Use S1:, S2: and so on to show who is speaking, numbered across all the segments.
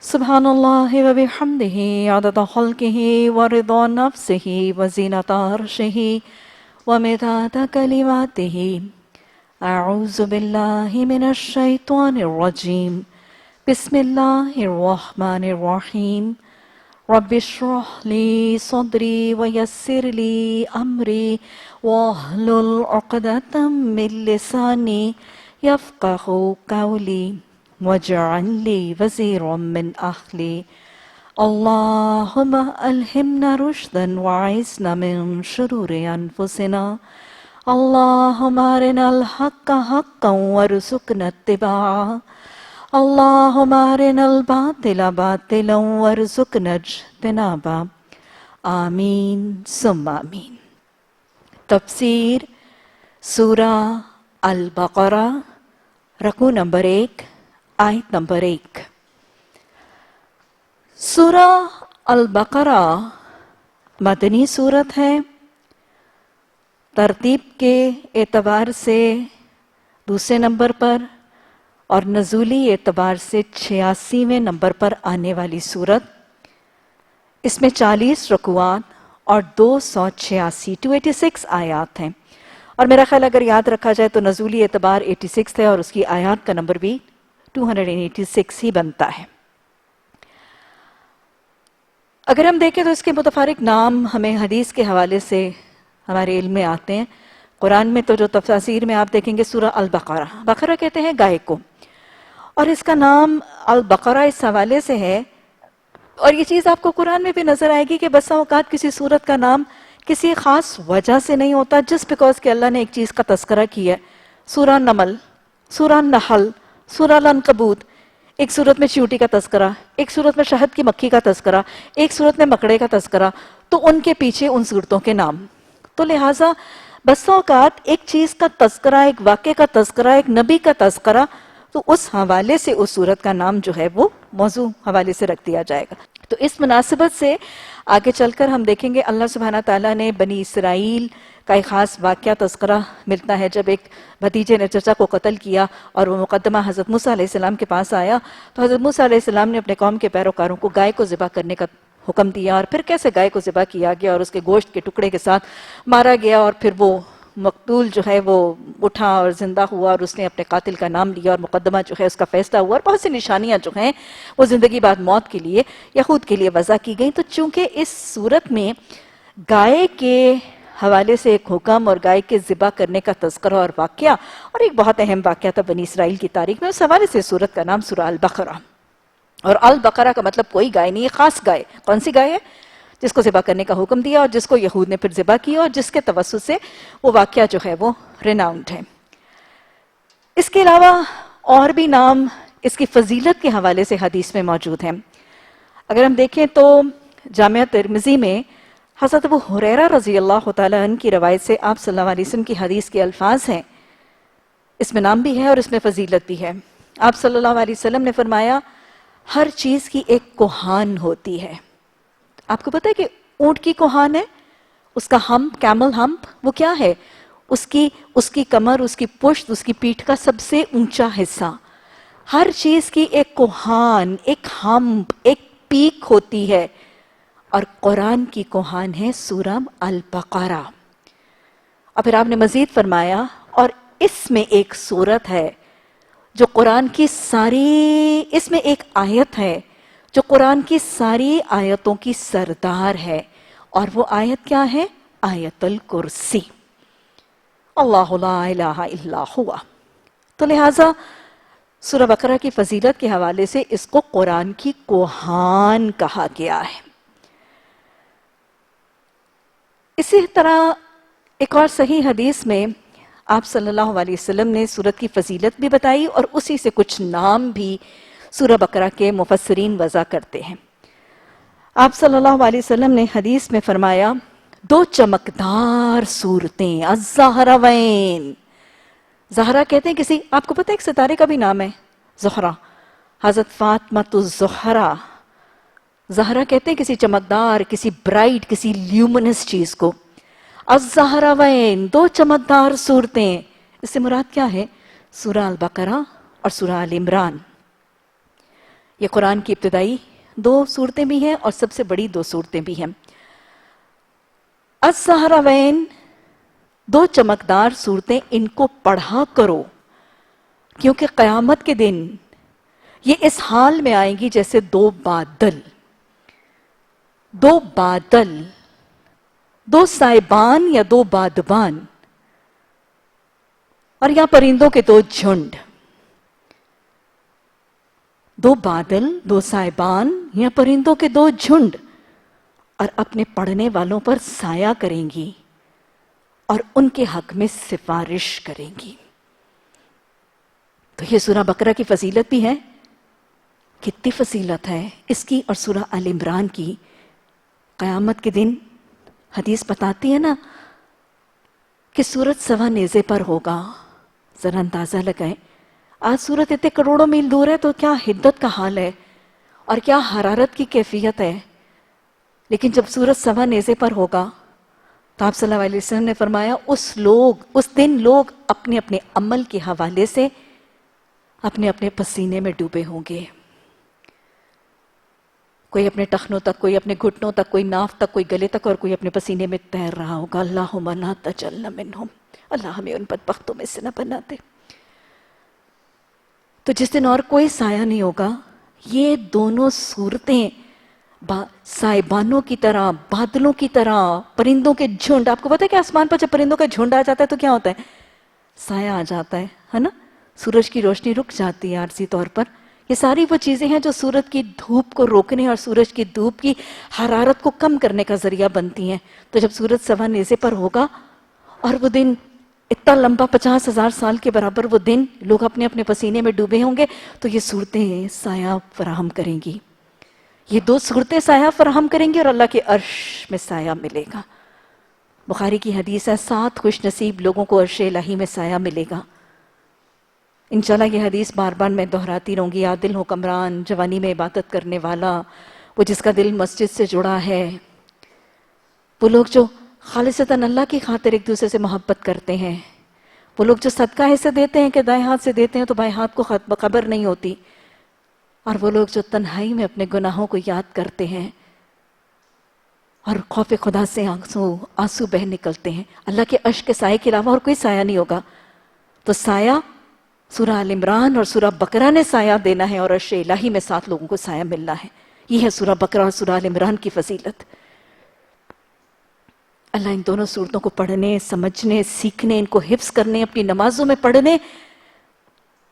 S1: Subhanallah wa bihamdihi adada khalqihi wa rida nafsihi wa zinata arshihi wa midada kalimatihi. A'udhu billahi minash shaitanir rajim. Bismillahir rahmanir rahim. Rabbi shrah li sadri wa yassir li amri wahlul 'uqdatam min lisani yafqahu qawli. واجعل لي وزيرا من أهلي اللهم ألهمنا رشدا وعزنا من شرور أنفسنا اللهم أرنا الحق حقا وارزقنا اتباعه اللهم أرنا الباطل باطلا وارزقنا اجتنابه آمین ثم آمین. تفسیر سورہ البقرہ رکوع نمبر 1 آیت نمبر 1. سورہ البقرہ مدنی سورت ہے. ترتیب کے اعتبار سے دوسرے نمبر پر اور نزولی اعتبار سے 86ویں نمبر پر آنے والی سورت. اس میں 40 رکوعات اور 286 آیات ہیں، اور میرا خیال اگر یاد رکھا جائے تو نزولی اعتبار 86 ہے اور اس کی آیات کا نمبر بھی 286 ہی بنتا ہے. اگر ہم دیکھیں تو اس کے متفارق نام ہمیں حدیث کے حوالے سے ہمارے علم میں آتے ہیں. قرآن میں تو جو تفاسیر میں آپ دیکھیں گے سورہ البقرہ، بقرہ کہتے ہیں گائے کو، اور اس کا نام البقرہ اس حوالے سے ہے. اور یہ چیز آپ کو قرآن میں بھی نظر آئے گی کہ بسا اوقات کسی سورت کا نام کسی خاص وجہ سے نہیں ہوتا، جسٹ بیکاز کہ اللہ نے ایک چیز کا تذکرہ کیا ہے. سورہ نمل، سورہ نحل، سورہ العنکبوت، ایک صورت میں چیونٹی کا تذکرہ، ایک صورت میں شہد کی مکھی کا تذکرہ، ایک صورت میں مکڑے کا تذکرہ، تو ان کے پیچھے ان صورتوں کے نام. تو لہٰذا بسا اوقات ایک چیز کا تذکرہ، ایک واقعے کا تذکرہ، ایک نبی کا تذکرہ، تو اس حوالے سے اس صورت کا نام جو ہے وہ موضوع حوالے سے رکھ دیا جائے گا. تو اس مناسبت سے آگے چل کر ہم دیکھیں گے اللہ سبحانہ تعالیٰ نے بنی اسرائیل کا ایک خاص واقعہ تذکرہ ملتا ہے. جب ایک بھتیجے نے چچا کو قتل کیا اور وہ مقدمہ حضرت موسیٰ علیہ السلام کے پاس آیا، تو حضرت موسیٰ علیہ السلام نے اپنے قوم کے پیروکاروں کو گائے کو ذبح کرنے کا حکم دیا، اور پھر کیسے گائے کو ذبح کیا گیا اور اس کے گوشت کے ٹکڑے کے ساتھ مارا گیا، اور پھر وہ مقتول جو ہے وہ اٹھا اور زندہ ہوا اور اس نے اپنے قاتل کا نام لیا اور مقدمہ جو ہے اس کا فیصلہ ہوا، اور بہت سی نشانیاں جو ہیں وہ زندگی بعد موت کے لیے یا خود کے لیے وضع کی گئیں. تو چونکہ اس صورت میں گائے کے حوالے سے ایک حکم اور گائے کے ذبح کرنے کا تذکرہ اور واقعہ، اور ایک بہت اہم واقعہ تھا بنی اسرائیل کی تاریخ میں، اس حوالے سے سورت کا نام سورہ البقرہ. اور البقرہ کا مطلب کوئی گائے نہیں ہے، خاص گائے. کون سی گائے ہے؟ جس کو ذبح کرنے کا حکم دیا اور جس کو یہود نے پھر ذبح کیا اور جس کے توسط سے وہ واقعہ جو ہے وہ ریناؤنڈ ہے. اس کے علاوہ اور بھی نام اس کی فضیلت کے حوالے سے حدیث میں موجود ہیں. اگر ہم دیکھیں تو جامعہ ترمذی میں حضرت ابو ہریرہ رضی اللہ تعالیٰ عنہ کی روایت سے آپ صلی اللہ علیہ وسلم کی حدیث کے الفاظ ہیں. اس میں نام بھی ہے اور اس میں فضیلت بھی ہے. آپ صلی اللہ علیہ وسلم نے فرمایا ہر چیز کی ایک کوہان ہوتی ہے. آپ کو پتہ ہے کہ اونٹ کی کوہان ہے، اس کا ہمپ، کیمل ہمپ، وہ کیا ہے؟ اس کی کمر، اس کی پشت، اس کی پیٹھ کا سب سے اونچا حصہ. ہر چیز کی ایک کوہان، ایک ہمپ، ایک پیک ہوتی ہے، اور قرآن کی کوہان ہے سورہ البقرہ. اور پھر آپ نے مزید فرمایا اور اس میں ایک سورت ہے جو قرآن کی ساری، اس میں ایک آیت ہے جو قرآن کی ساری آیتوں کی سردار ہے، اور وہ آیت کیا ہے؟ آیت الکرسی. اللہ لا الہ الا ہوا. تو لہٰذا سورہ بقرہ کی فضیلت کے حوالے سے اس کو قرآن کی کوہان کہا گیا ہے. اسی طرح ایک اور صحیح حدیث میں آپ صلی اللہ علیہ وسلم نے سورت کی فضیلت بھی بتائی اور اسی سے کچھ نام بھی سورہ بقرہ کے مفسرین وضع کرتے ہیں. آپ صلی اللہ علیہ وسلم نے حدیث میں فرمایا 2 چمکدار صورتیں الزہراوین. زہرا کہتے ہیں کسی، آپ کو پتہ ہے ایک ستارے کا بھی نام ہے زہرا، حضرت فاطمۃ الزہرا. زہرا کہتے ہیں کسی چمکدار، کسی برائٹ، کسی لیومنس چیز کو. الزہراوین 2 چمکدار صورتیں، اس سے مراد کیا ہے؟ سورہ البقرہ اور سورہ آل عمران. یہ قرآن کی ابتدائی 2 صورتیں بھی ہیں اور سب سے بڑی 2 صورتیں بھی ہیں۔ الزہراوین 2 چمکدار صورتیں، ان کو پڑھا کرو، کیونکہ قیامت کے دن یہ اس حال میں آئیں گی جیسے 2 بادل، 2 بادل، 2 سائبان یا 2 بادبان، اور یا پرندوں کے 2 جھنڈ۔ 2 بادل، 2 سائبان یا پرندوں کے 2 جھنڈ، اور اپنے پڑھنے والوں پر سایہ کریں گی اور ان کے حق میں سفارش کریں گی۔ تو یہ سورہ بقرہ کی فضیلت بھی ہے، کتنی فضیلت ہے اس کی، اور سورہ آل عمران کی۔ قیامت کے دن حدیث بتاتی ہے نا کہ سورج سوا نیزے پر ہوگا، ذرا اندازہ لگائیں، آج سورج اتنے کروڑوں میل دور ہے تو کیا حدت کا حال ہے اور کیا حرارت کی کیفیت ہے، لیکن جب سورج سوا نیزے پر ہوگا تو آپ صلی اللہ علیہ وسلم نے فرمایا اس دن لوگ اپنے اپنے عمل کے حوالے سے اپنے اپنے پسینے میں ڈوبے ہوں گے، کوئی اپنے ٹخنوں تک، کوئی اپنے گھٹنوں تک، کوئی ناف تک، کوئی گلے تک، اور کوئی اپنے پسینے میں تیر رہا ہوگا۔ اللہم لا تجعلنا منہم، اللہ ہمیں ان بدبختوں میں سے نہ بنا دے۔ تو جس دن اور کوئی سایہ نہیں ہوگا، یہ دونوں صورتیں سائبانوں کی طرح، بادلوں کی طرح، پرندوں کے جھنڈ۔ آپ کو پتا ہے کہ آسمان پر جب پرندوں کا جھنڈ آ جاتا ہے تو کیا ہوتا ہے؟ سایہ آ جاتا ہے نا؟ سورج کی روشنی رک جاتی ہے عارضی طور پر۔ یہ ساری وہ چیزیں ہیں جو سورج کی دھوپ کو روکنے اور سورج کی دھوپ کی حرارت کو کم کرنے کا ذریعہ بنتی ہیں۔ تو جب سورج سوا نیزے پر ہوگا اور وہ دن اتنا لمبا 50,000 سال کے برابر، وہ دن لوگ اپنے اپنے پسینے میں ڈوبے ہوں گے، تو یہ صورتیں سایہ فراہم کریں گی، یہ 2 صورتیں سایہ فراہم کریں گی اور اللہ کے عرش میں سایہ ملے گا۔ بخاری کی حدیث ہے 7 خوش نصیب لوگوں کو عرش الہی میں سایہ ملے گا۔ انشاءاللہ یہ حدیث بار بار میں دہراتی رہوں گی۔ عادل حکمران، جوانی میں عبادت کرنے والا، وہ جس کا دل مسجد سے جڑا ہے، وہ لوگ جو خالصتاً اللہ کی خاطر ایک دوسرے سے محبت کرتے ہیں، وہ لوگ جو صدقہ ایسے دیتے ہیں کہ دائیں ہاتھ سے دیتے ہیں تو بائیں ہاتھ کو خبر نہیں ہوتی، اور وہ لوگ جو تنہائی میں اپنے گناہوں کو یاد کرتے ہیں اور خوف خدا سے آنسو بہہ نکلتے ہیں، اللہ کے عرش کے سائے کے علاوہ اور کوئی سایہ نہیں ہوگا۔ تو سایہ سورہ آل عمران اور سورہ بقرہ نے سایہ دینا ہے، اور عرش الہی میں 7 لوگوں کو سایہ ملنا ہے۔ یہ ہے سورہ بقرہ اور سورہ آل عمران کی فضیلت۔ اللہ ان دونوں صورتوں کو پڑھنے، سمجھنے، سیکھنے، ان کو حفظ کرنے، اپنی نمازوں میں پڑھنے،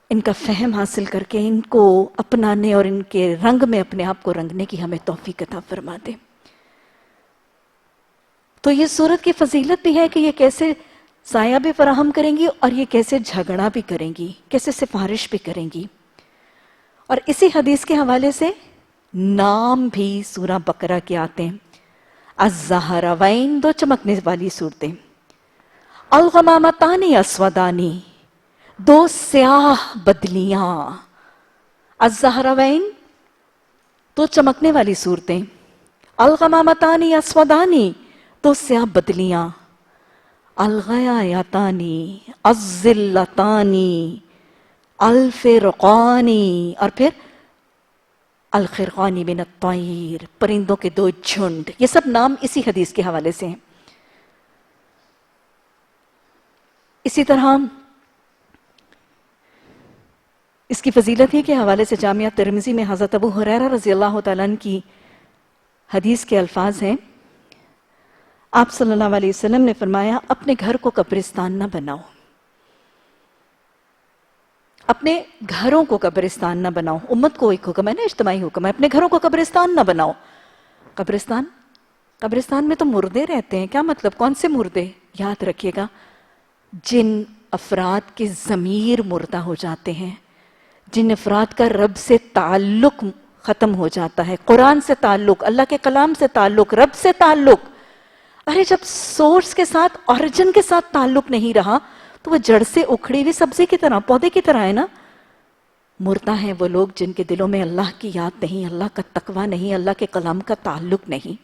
S1: ان کا فہم حاصل کر کے ان کو اپنانے اور ان کے رنگ میں اپنے آپ کو رنگنے کی ہمیں توفیق عطا فرما دے۔ تو یہ سورت کی فضیلت بھی ہے کہ یہ کیسے سایہ بھی فراہم کریں گی اور یہ کیسے جھگڑا بھی کریں گی، کیسے سفارش بھی کریں گی۔ اور اسی حدیث کے حوالے سے نام بھی سورہ بقرہ کے آتے ہیں۔ الزہراوین 2 چمکنے والی صورتیں، الغمامتانی اسودانی 2 سیاہ بدلیاں، الزہراوین 2 چمکنے والی صورتیں، الغمامتانی اسودانی 2 سیاہ بدلیاں، الغیایتانی الظلتانی الفرقانی، اور پھر الخرقانی من الطیر، پرندوں کے 2 جھنڈ۔ یہ سب نام اسی حدیث کے حوالے سے ہیں۔ اسی طرح اس کی فضیلت ہی کے حوالے سے جامعہ ترمذی میں حضرت ابو ہریرہ رضی اللہ تعالیٰ عنہ کی حدیث کے الفاظ ہیں، آپ صلی اللہ علیہ وسلم نے فرمایا اپنے گھر کو قبرستان نہ بناؤ، اپنے گھروں کو قبرستان نہ بناؤ۔ امت کو ایک حکم ہے نا، اجتماعی حکم ہے، اپنے گھروں کو قبرستان نہ بناؤ۔ قبرستان میں تو مردے رہتے ہیں، کیا مطلب؟ کون سے مردے؟ یاد رکھیے گا، جن افراد کے ضمیر مردہ ہو جاتے ہیں، جن افراد کا رب سے تعلق ختم ہو جاتا ہے، قرآن سے تعلق، اللہ کے کلام سے تعلق، رب سے تعلق۔ ارے جب سورس کے ساتھ، اوریجن کے ساتھ تعلق نہیں رہا تو وہ جڑ سے اکھڑی ہوئی سبزی کی طرح، پودے کی طرح ہے نا۔ مردہ ہیں وہ لوگ جن کے دلوں میں اللہ کی یاد نہیں، اللہ کا تقوی نہیں، اللہ کے کلام کا تعلق نہیں۔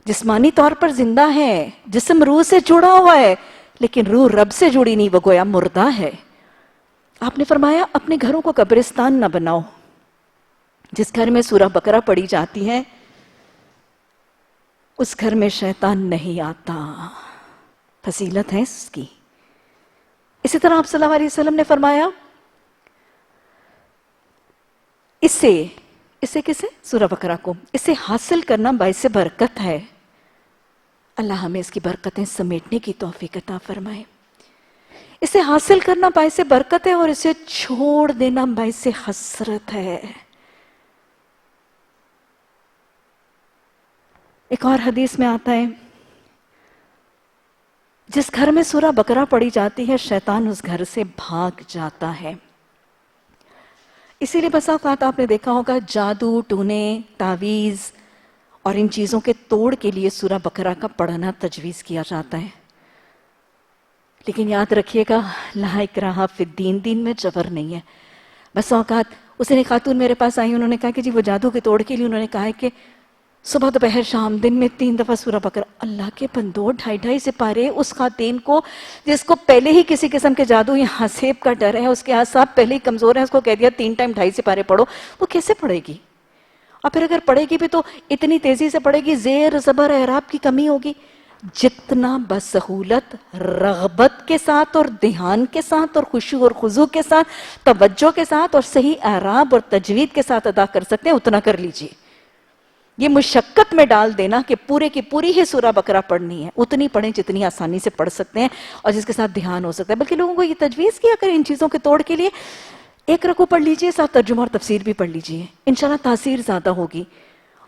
S1: جسمانی طور پر زندہ ہے، جسم روح سے جڑا ہوا ہے، لیکن روح رب سے جڑی نہیں، وہ گویا مردہ ہے۔ آپ نے فرمایا اپنے گھروں کو قبرستان نہ بناؤ۔ جس گھر میں سورہ بقرہ پڑھی جاتی ہے اس گھر میں شیطان نہیں آتا. فضیلت ہے اس کی. اسی طرح آپ صلی اللہ علیہ وسلم نے فرمایا اسے کسے؟ سورہ بقرہ کو. اسے حاصل کرنا باعث برکت ہے. اللہ ہمیں اس کی برکتیں سمیٹنے کی توفیق عطا فرمائے. اسے حاصل کرنا باعث برکت ہے اور اسے چھوڑ دینا باعث حسرت ہے. ایک اور حدیث میں آتا ہے جس گھر میں سورہ بقرہ پڑھی جاتی ہے شیطان اس گھر سے بھاگ جاتا ہے. اسی لیے بسا اوقات آپ نے دیکھا ہوگا جادو ٹونے تعویذ اور ان چیزوں کے توڑ کے لیے سورہ بقرہ کا پڑھنا تجویز کیا جاتا ہے. لیکن یاد رکھیے گا لا اکراہ فی الدین، دین میں جبر نہیں ہے. بس اوقات اس نے خاتون میرے پاس آئی، انہوں نے کہا کہ جی وہ جادو کے توڑ کے لیے انہوں نے کہا ہے کہ صبح دوپہر شام دن میں 3 دفعہ سورہ بقرہ. اللہ کے بندو 2.5 سپارے اس خاتون کو جس کو پہلے ہی کسی قسم کے جادو یا حسیب کا ڈر ہے، اس کے اعصاب پہلے ہی کمزور ہیں، اس کو کہہ دیا 3 ٹائم 2.5 سپارے پڑھو، وہ کیسے پڑھے گی؟ اور پھر اگر پڑھے گی بھی تو اتنی تیزی سے پڑھے گی، زیر زبر اعراب کی کمی ہوگی. جتنا بسہولت رغبت کے ساتھ اور دھیان کے ساتھ اور خشوع اور خضوع کے ساتھ توجہ کے ساتھ اور صحیح اعراب اور تجوید کے ساتھ ادا کر سکتے ہیں اتنا کر لیجئے. یہ مشقت میں ڈال دینا کہ پورے کی پوری ہی سورہ بقرہ پڑھنی ہے، اتنی پڑھیں جتنی آسانی سے پڑھ سکتے ہیں اور جس کے ساتھ دھیان ہو سکتا ہے. بلکہ لوگوں کو یہ تجویز کیا کریں ان چیزوں کے توڑ کے لیے 1 رکوع پڑھ لیجئے، ساتھ ترجمہ اور تفسیر بھی پڑھ لیجئے، انشاءاللہ تاثیر زیادہ ہوگی.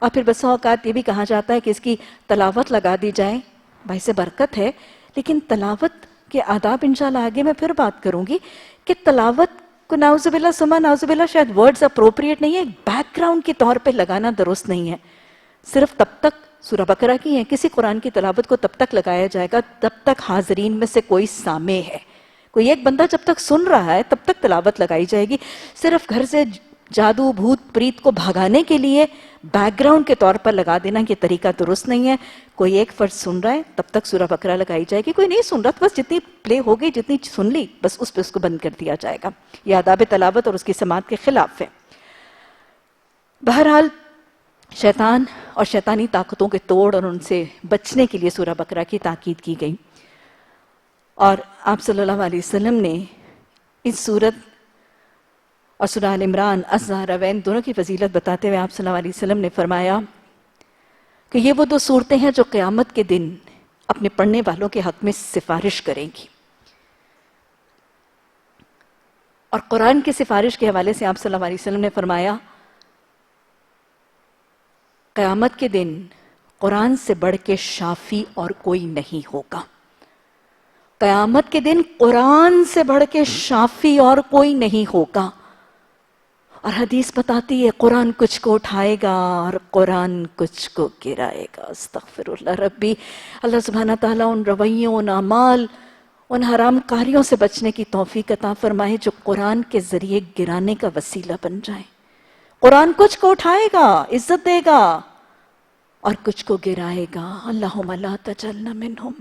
S1: اور پھر بسا اوقات یہ بھی کہا جاتا ہے کہ اس کی تلاوت لگا دی جائے، باعث برکت ہے. لیکن تلاوت کے آداب انشاءاللہ آگے میں پھر بات کروں گی کہ تلاوت کو نعوذ باللہ ثم نعوذ باللہ شاید ورڈز اپروپریٹ نہیں ہے، بیک گراؤنڈ کے طور پہ لگانا درست نہیں ہے. صرف تب تک سورہ بقرہ کی ہے، کسی قرآن کی تلاوت کو تب تک لگایا جائے گا تب تک حاضرین میں سے کوئی سامع ہے. کوئی ایک بندہ جب تک سن رہا ہے تب تک تلاوت لگائی جائے گی. صرف گھر سے جادو بھوت پریت کو بھگانے کے لیے بیک گراؤنڈ کے طور پر لگا دینا یہ طریقہ درست نہیں ہے. کوئی ایک فرد سن رہا ہے تب تک سورہ بقرہ لگائی جائے گی، کوئی نہیں سن رہا تو بس جتنی پلے ہو گئی جتنی سن لی بس اس پہ اس کو بند کر دیا جائے گا. یہ آداب تلاوت اور اس کی سماعت کے خلاف ہے. بہرحال شیطان اور شیطانی طاقتوں کے توڑ اور ان سے بچنے کے لیے سورہ بقرہ کی تاکید کی گئی. اور آپ صلی اللہ علیہ وسلم نے اس سورت اور سورہ آل عمران الزہراوین دونوں کی فضیلت بتاتے ہوئے آپ صلی اللہ علیہ وسلم نے فرمایا کہ یہ وہ 2 سورتیں ہیں جو قیامت کے دن اپنے پڑھنے والوں کے حق میں سفارش کریں گی. اور قرآن کی سفارش کے حوالے سے آپ صلی اللہ علیہ وسلم نے فرمایا قیامت کے دن قرآن سے بڑھ کے شافی اور کوئی نہیں ہوگا. قیامت کے دن قرآن سے بڑھ کے شافی اور کوئی نہیں ہوگا. اور حدیث بتاتی ہے قرآن کچھ کو اٹھائے گا اور قرآن کچھ کو گرائے گا. استغفر اللہ ربی. اللہ سبحانہ تعالیٰ ان رویوں، ان اعمال، ان حرام کاریوں سے بچنے کی توفیق عطا فرمائے جو قرآن کے ذریعے گرانے کا وسیلہ بن جائیں. قرآن کچھ کو اٹھائے گا، عزت دے گا اور کچھ کو گرائے گا. اللہم لا تجعلنا منہم.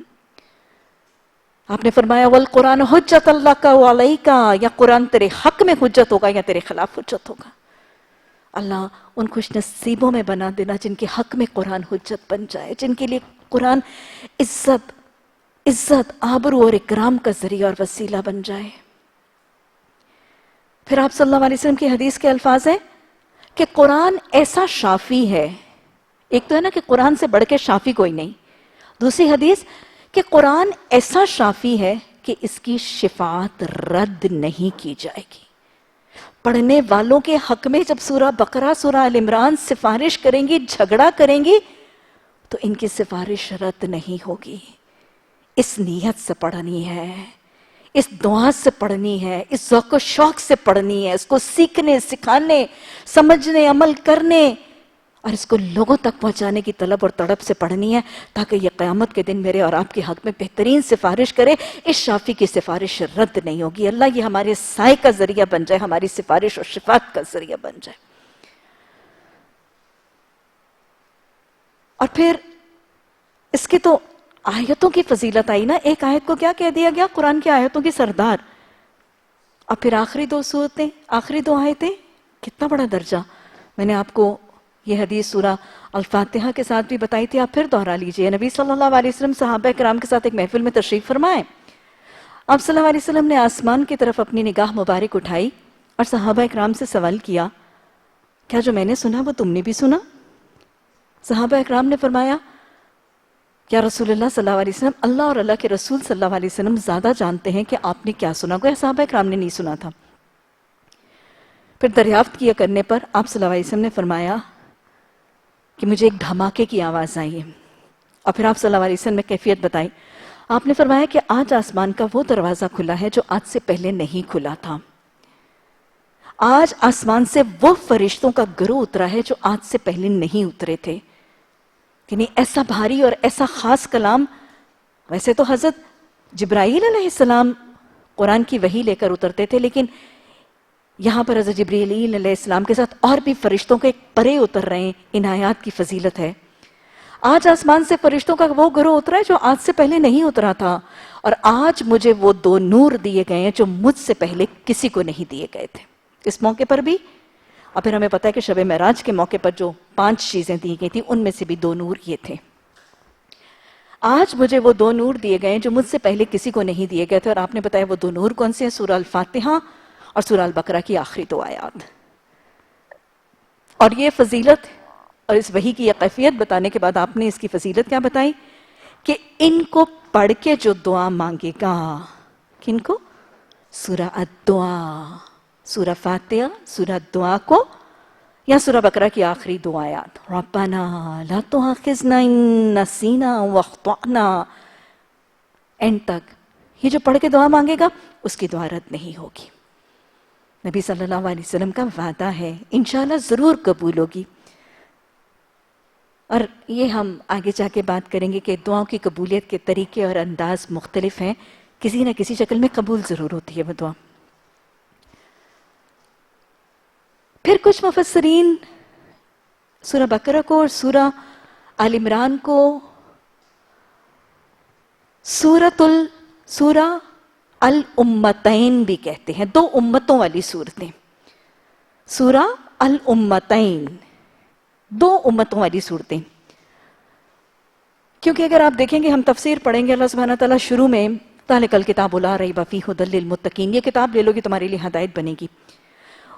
S1: آپ نے فرمایا والقرآن حجت اللہ کا علیکا، یا قرآن تیرے حق میں حجت ہوگا یا تیرے خلاف حجت ہوگا. اللہ ان خوش نصیبوں میں بنا دینا جن کے حق میں قرآن حجت بن جائے، جن کے لیے قرآن عزت آبرو اور اکرام کا ذریعہ اور وسیلہ بن جائے. پھر آپ صلی اللہ علیہ وسلم کی حدیث کے الفاظ ہیں کہ قرآن ایسا شافی ہے. ایک تو ہے نا کہ قرآن سے بڑھ کے شافی کوئی نہیں. دوسری حدیث کہ قرآن ایسا شافی ہے کہ اس کی شفاعت رد نہیں کی جائے گی. پڑھنے والوں کے حق میں جب سورہ بقرہ سورہ آل عمران سفارش کریں گی، جھگڑا کریں گی تو ان کی سفارش رد نہیں ہوگی. اس نیت سے پڑھنی ہے، اس دعا سے پڑھنی ہے، اس ذوق و شوق سے پڑھنی ہے، اس کو سیکھنے، سکھانے، سمجھنے، عمل کرنے اور اس کو لوگوں تک پہنچانے کی طلب اور تڑپ سے پڑھنی ہے تاکہ یہ قیامت کے دن میرے اور آپ کے حق میں بہترین سفارش کرے. اس شافی کی سفارش رد نہیں ہوگی. اللہ یہ ہمارے سائے کا ذریعہ بن جائے، ہماری سفارش اور شفاعت کا ذریعہ بن جائے. اور پھر اس کی تو آیتوں کی فضیلت آئی نا. ایک آیت کو کیا کہہ دیا گیا؟ قرآن کی آیتوں کی سردار. اور پھر آخری 2 سورتیں، آخری 2 آیتیں، کتنا بڑا درجہ. میں نے آپ کو یہ حدیث سورہ الفاتحہ کے ساتھ بھی بتائی تھی، آپ پھر دہرا لیجئے۔ نبی صلی اللہ علیہ وسلم صحابہ کرام کے ساتھ ایک محفل میں تشریف فرمائے۔ آپ صلی اللہ علیہ وسلم نے آسمان کی طرف اپنی نگاہ مبارک اٹھائی اور صحابہ کرام سے سوال کیا، کیا جو میں نے سنا وہ تم نے بھی سنا؟ صحابہ اکرام نے فرمایا، یا رسول اللہ صلی اللہ علیہ وسلم، اللہ اور اللہ کے رسول صلی اللہ علیہ وسلم زیادہ جانتے ہیں کہ آپ نے کیا سنا، گویا صحابہ اکرام نے نہیں سنا تھا۔ پھر دریافت کیا کرنے پر آپ صلی اللہ علیہ وسلم نے فرمایا کہ مجھے ایک دھماکے کی آواز آئی ہے، اور پھر آپ صلی اللہ علیہ وسلم نے کیفیت بتائی۔ آپ نے فرمایا کہ آج آسمان کا وہ دروازہ کھلا ہے جو آج سے پہلے نہیں کھلا تھا۔ آج آسمان سے وہ فرشتوں کا گروہ اترا ہے جو آج سے پہلے نہیں اترے تھے۔ یعنی ایسا بھاری اور ایسا خاص کلام، ویسے تو حضرت جبرائیل علیہ السلام قرآن کی وحی لے کر اترتے تھے، لیکن یہاں پر حضرت جبرائیل علیہ السلام کے ساتھ اور بھی فرشتوں کے پرے اتر رہے ہیں، ان آیات کی فضیلت ہے۔ آج آسمان سے فرشتوں کا وہ گروہ اترا ہے جو آج سے پہلے نہیں اترا تھا، اور آج مجھے وہ 2 نور دیے گئے ہیں جو مجھ سے پہلے کسی کو نہیں دیے گئے تھے۔ اس موقع پر بھی، اور پھر ہمیں پتہ ہے کہ شب معراج کے موقع پر جو 5 چیزیں دی گئی تھیں ان میں سے بھی 2 نور یہ تھے۔ آج مجھے وہ 2 نور دیے گئے ہیں جو مجھ سے پہلے کسی کو نہیں دیے گئے تھے، اور آپ نے بتایا وہ 2 نور کون سے ہیں؟ سورہ الفاتحہ اور سورہ البقرہ کی آخری 2 آیات۔ اور یہ فضیلت اور اس وحی کی یہ کیفیت بتانے کے بعد آپ نے اس کی فضیلت کیا بتائی کہ ان کو پڑھ کے جو دعا مانگے گا، کن کو؟ سورہ الدعا، سورہ فاتحہ، سورہ دعا کو، یا سورہ بقرہ کی آخری 2 آیات، ربنا لا تؤاخذنا ان نسینا واخطأنا، اینڈ تک یہ جو پڑھ کے دعا مانگے گا اس کی دعا رد نہیں ہوگی۔ نبی صلی اللہ علیہ وسلم کا وعدہ ہے، انشاءاللہ ضرور قبول ہوگی۔ اور یہ ہم آگے جا کے بات کریں گے کہ دعاؤں کی قبولیت کے طریقے اور انداز مختلف ہیں، کسی نہ کسی شکل میں قبول ضرور ہوتی ہے وہ دعا۔ پھر کچھ مفسرین سورہ بقرہ کو اور سورہ آل عمران کو سورہ الامتین بھی کہتے ہیں، 2 امتوں والی صورتیں، سورہ الامتین، 2 امتوں والی صورتیں۔ کیونکہ اگر آپ دیکھیں گے، ہم تفسیر پڑھیں گے، اللہ سبحانہ تعالیٰ شروع میں ذالک الکتاب لا ریب فیہ ھدی للمتقین، یہ کتاب لے لو گی تمہارے لیے ہدایت بنے گی۔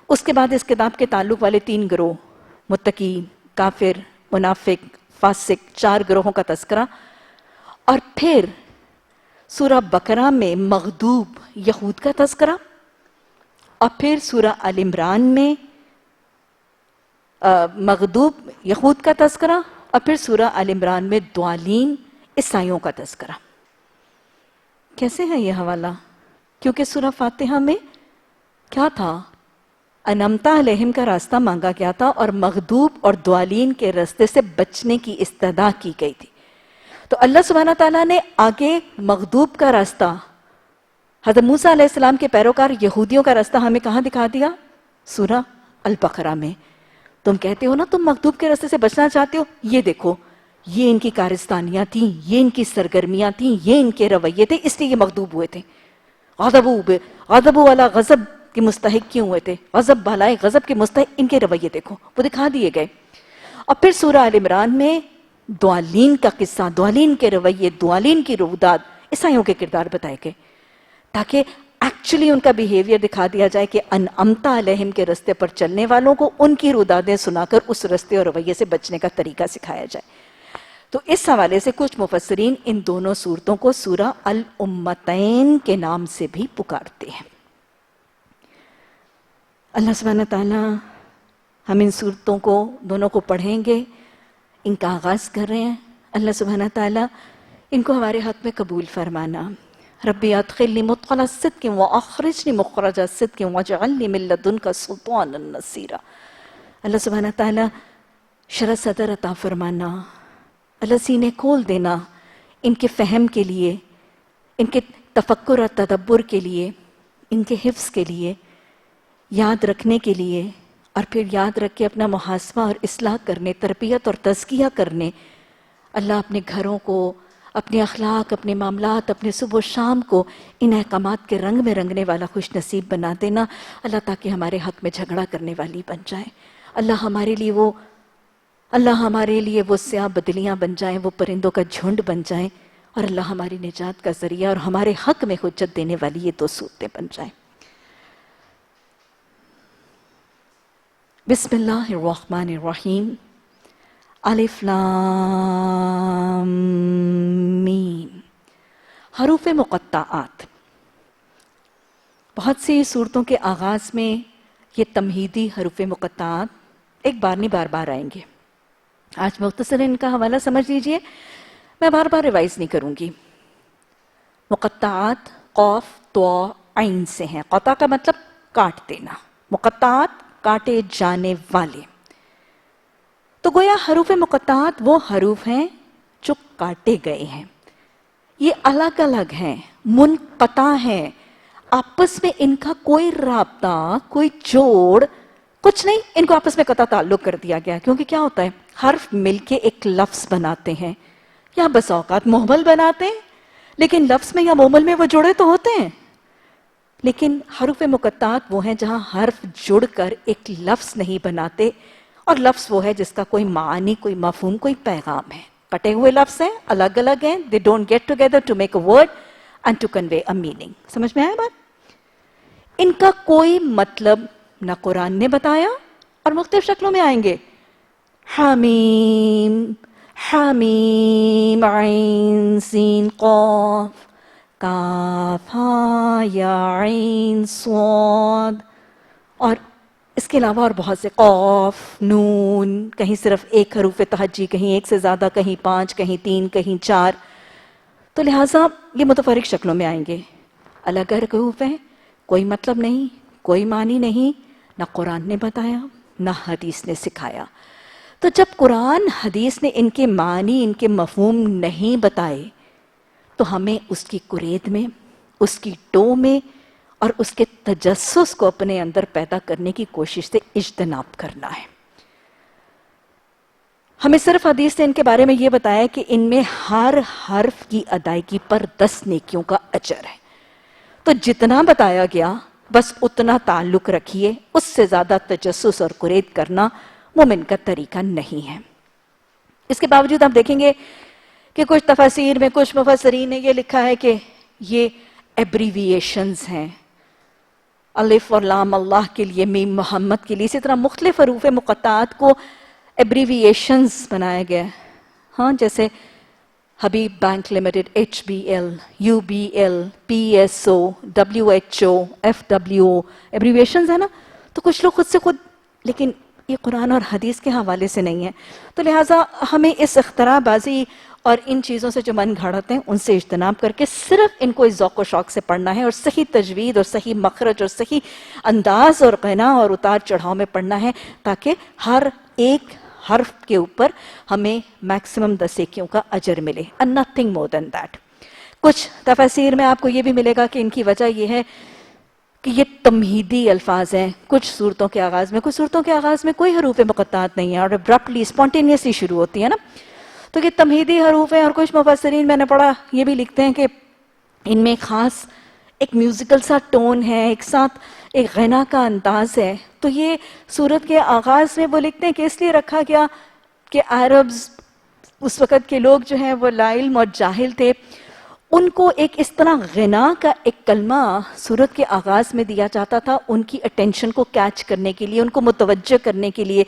S1: اس کے بعد اس کتاب کے تعلق والے 3 گروہ، متقی، کافر، منافق، فاسق، 4 گروہوں کا تذکرہ، اور پھر سورہ بقرہ میں مغضوب یہود کا تذکرہ، اور پھر سورہ آل عمران میں مغضوب یہود کا تذکرہ، اور پھر سورہ آل عمران میں ضالین عیسائیوں کا تذکرہ۔ کیسے ہے یہ حوالہ؟ کیونکہ سورہ فاتحہ میں کیا تھا؟ انعمتا علیہم کا راستہ مانگا گیا تھا، اور مغضوب اور ضالین کے راستے سے بچنے کی استدعا کی گئی تھی۔ تو اللہ سبحانہ تعالیٰ نے آگے مغضوب کا راستہ، حضرت موسیٰ علیہ السلام کے پیروکار یہودیوں کا راستہ ہمیں کہاں دکھا دیا؟ سورہ البقرہ میں۔ تم کہتے ہو نا تم مغضوب کے راستے سے بچنا چاہتے ہو، یہ دیکھو، یہ ان کی کارستانیاں تھیں، یہ ان کی سرگرمیاں تھیں، یہ ان کے رویے تھے، اس لیے یہ مغضوب ہوئے تھے۔ غضب والا غضب کے مستحق کیوں ہوئے تھے؟ غضب بالائے غضب کے مستحق ان کے رویے دیکھو، وہ دکھا دیے گئے۔ اور پھر سورہ آل عمران میں ضالین کا قصہ، ضالین کے رویے، ضالین کی روداد، عیسائیوں کے کردار بتائے گئے، تاکہ ایکچولی ان کا بیہیویئر دکھا دیا جائے کہ انعمتا علیہم کے راستے پر چلنے والوں کو ان کی رودادیں سنا کر اس راستے اور رویے سے بچنے کا طریقہ سکھایا جائے۔ تو اس حوالے سے کچھ مفسرین ان دونوں صورتوں کو سورہ الامتین کے نام سے بھی پکارتے ہیں۔ اللہ سبحانہ تعالیٰ ہم ان صورتوں کو دونوں کو پڑھیں گے، ان کا آغاز کر رہے ہیں۔ اللہ سبحانہ تعالیٰ ان کو ہمارے حق میں قبول فرمانا۔ ربی ادخلنی مدخل صدق واخرجنی مخرج صدق واجعلنی من لدنک سلطانا نصیرا۔ اللہ سبحانہ تعالیٰ شرح صدر عطا فرمانا، اللہ سینے کھول دینا ان کے فہم کے لیے، ان کے تفکر اور تدبر کے لیے، ان کے حفظ کے لیے، یاد رکھنے کے لیے، اور پھر یاد رکھ کے اپنا محاسبہ اور اصلاح کرنے، تربیت اور تزکیہ کرنے۔ اللہ اپنے گھروں کو، اپنے اخلاق، اپنے معاملات، اپنے صبح و شام کو ان احکامات کے رنگ میں رنگنے والا خوش نصیب بنا دینا۔ اللہ تاکہ ہمارے حق میں جھگڑا کرنے والی بن جائے، اللہ ہمارے لیے وہ سیاہ بدلیاں بن جائیں، وہ پرندوں کا جھنڈ بن جائیں، اور اللہ ہماری نجات کا ذریعہ اور ہمارے حق میں حجت دینے والی یہ 2 صورتیں بن جائیں۔ بسم اللہ الرحمن الرحیم۔ الف لام میم۔ حروف مقطعات۔ بہت سی صورتوں کے آغاز میں یہ تمہیدی حروف مقطعات ایک بار نہیں بار بار آئیں گے۔ آج مختصر ان کا حوالہ سمجھ لیجئے، میں بار بار ریوائز نہیں کروں گی۔ مقطعات قوف تو عین سے ہیں۔ قطع کا مطلب کاٹ دینا، مقطعات کاٹے جانے والے۔ تو گویا حروف مقطعات وہ حروف ہیں جو کاٹے گئے ہیں، یہ الگ الگ ہیں، منقطع ہیں، آپس میں ان کا کوئی رابطہ، کوئی جوڑ کچھ نہیں، ان کو آپس میں قطع تعلق کر دیا گیا۔ کیونکہ کیا ہوتا ہے، حرف مل کے ایک لفظ بناتے ہیں، یا بس اوقات محمل بناتے ہیں، لیکن لفظ میں یا محمل میں وہ جڑے تو ہوتے ہیں۔ لیکن حروف مقطعات وہ ہیں جہاں حرف جڑ کر ایک لفظ نہیں بناتے، اور لفظ وہ ہے جس کا کوئی معنی، کوئی مفہوم، کوئی پیغام ہے۔ کٹے ہوئے لفظ ہیں، الگ الگ ہیں، they don't get together to make a word and to convey a meaning۔ سمجھ میں آیا بات؟ ان کا کوئی مطلب نہ قرآن نے بتایا، اور مختلف شکلوں میں آئیں گے۔ حمیم، حمیم عین سین قاف، کاف ہا یا عین صاد، اور اس کے علاوہ اور بہت سے، قاف، نون، کہیں صرف ایک حروف تہجی، کہیں ایک سے زیادہ، کہیں 5، کہیں 3، کہیں 4۔ تو لہٰذا یہ متفرق شکلوں میں آئیں گے، الگ الگ حروف ہیں، کوئی مطلب نہیں، کوئی معنی نہیں، نہ قرآن نے بتایا نہ حدیث نے سکھایا۔ تو جب قرآن حدیث نے ان کے معنی، ان کے مفہوم نہیں بتائے، تو ہمیں اس کی کرید میں، اس کی ٹو میں اور اس کے تجسس کو اپنے اندر پیدا کرنے کی کوشش سے اجتناب کرنا ہے۔ ہمیں صرف حدیث نے ان کے بارے میں یہ بتایا کہ ان میں ہر حرف کی ادائیگی پر 10 نیکیوں کا اجر ہے۔ تو جتنا بتایا گیا بس اتنا تعلق رکھیے، اس سے زیادہ تجسس اور کرید کرنا مومن کا طریقہ نہیں ہے۔ اس کے باوجود آپ دیکھیں گے کہ کچھ تفاسیر میں، کچھ مفسرین نے یہ لکھا ہے کہ یہ ایبریویشنز ہیں، الف اور لام اللہ کے لیے، میم محمد کے لیے، اسی طرح مختلف حروف مقطعات کو ایبریویشنز بنایا گیا۔ ہاں، جیسے Habib bank limited, HBL، UBL، PSO، WHO، FWO، abbreviations ہیں نا۔ تو کچھ لوگ خود سے خود، لیکن یہ قرآن اور حدیث کے حوالے سے نہیں ہے۔ تو لہٰذا ہمیں اس اختراع بازی اور ان چیزوں سے جو من گھڑتے ہیں ان سے اجتناب کر کے صرف ان کو اس ذوق و شوق سے پڑھنا ہے، اور صحیح تجوید اور صحیح مخرج اور صحیح انداز اور غنا اور اتار چڑھاؤ میں پڑھنا ہے، تاکہ ہر ایک حرف کے اوپر ہمیں میکسیمم 10 نیکیوں کا اجر ملے، and nothing more than that۔ کچھ تفاسیر میں آپ کو یہ بھی ملے گا کہ ان کی وجہ یہ ہے کہ یہ تمہیدی الفاظ ہیں کچھ صورتوں کے آغاز میں، کچھ صورتوں کے آغاز میں کوئی حروف مقطعات نہیں ہیں اور ابرپٹلی، اسپونٹینیسلی شروع ہوتی ہے نا، تو یہ تمہیدی حروف ہیں۔ اور کچھ مفسرین میں نے پڑھا یہ بھی لکھتے ہیں کہ ان میں خاص ایک میوزیکل سا ٹون ہے، ایک ساتھ ایک غنا کا انداز ہے۔ تو یہ سورت کے آغاز میں وہ لکھتے ہیں کہ اس لیے رکھا گیا کہ عربز، اس وقت کے لوگ جو ہیں وہ لا علم اور جاہل تھے، ان کو ایک اس طرح غنا کا ایک کلمہ سورت کے آغاز میں دیا جاتا تھا ان کی اٹینشن کو کیچ کرنے کے لیے، ان کو متوجہ کرنے کے لیے۔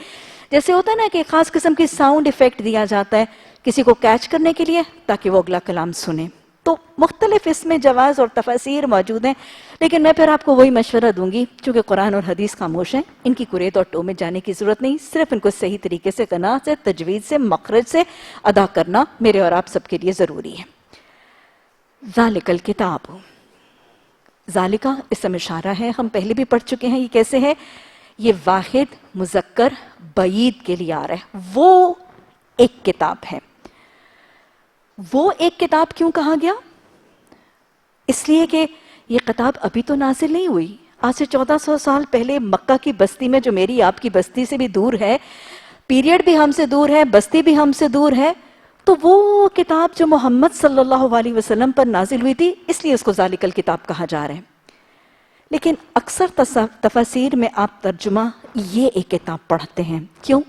S1: جیسے ہوتا ہے نا کہ ایک خاص قسم کی ساؤنڈ ایفیکٹ دیا جاتا ہے کسی کو کیچ کرنے کے لیے تاکہ وہ اگلا کلام سنے۔ تو مختلف اس میں جواز اور تفاسیر موجود ہیں، لیکن میں پھر آپ کو وہی مشورہ دوں گی، چونکہ قرآن اور حدیث خاموش ہیں، ان کی کرید اور ٹو میں جانے کی ضرورت نہیں، صرف ان کو صحیح طریقے سے غنا سے، تجوید سے، مخرج سے ادا کرنا میرے اور آپ سب کے لیے ضروری ہے۔ ذالک الکتاب، ذالکہ اسم اشارہ ہے، ہم پہلے بھی پڑھ چکے ہیں یہ کیسے ہے، یہ واحد مذکر بعید کے لیے آ رہا ہے، وہ ایک کتاب ہے۔ وہ ایک کتاب کیوں کہا گیا؟ اس لیے کہ یہ کتاب ابھی تو نازل نہیں ہوئی، آج سے 1400 سال پہلے مکہ کی بستی میں، جو میری آپ کی بستی سے بھی دور ہے، پیریڈ بھی ہم سے دور ہے، بستی بھی ہم سے دور ہے، تو وہ کتاب جو محمد صلی اللہ علیہ وسلم پر نازل ہوئی تھی، اس لیے اس کو ذالک الکتاب کہا جا رہا ہے۔ لیکن اکثر تفاسیر میں آپ ترجمہ یہ ایک کتاب پڑھتے ہیں. کیوں؟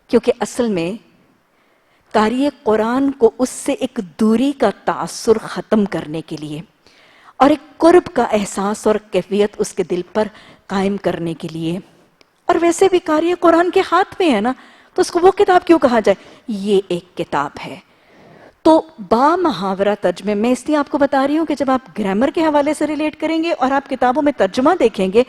S1: کیونکہ اصل میں قاری قرآن کو اس سے ایک دوری کا تاثر ختم کرنے کے لیے اور ایک قرب کا احساس اور کیفیت اس کے دل پر قائم کرنے کے لیے. اور ویسے بھی قاری قرآن کے ہاتھ میں ہے نا، تو اس کو وہ کتاب کیوں کہا جائے؟ یہ ایک کتاب ہے. تو با محاورہ ترجمے میں اس لیے آپ کو بتا رہی ہوں کہ جب آپ گرامر کے حوالے سے ریلیٹ کریں گے اور آپ کتابوں میں ترجمہ دیکھیں گے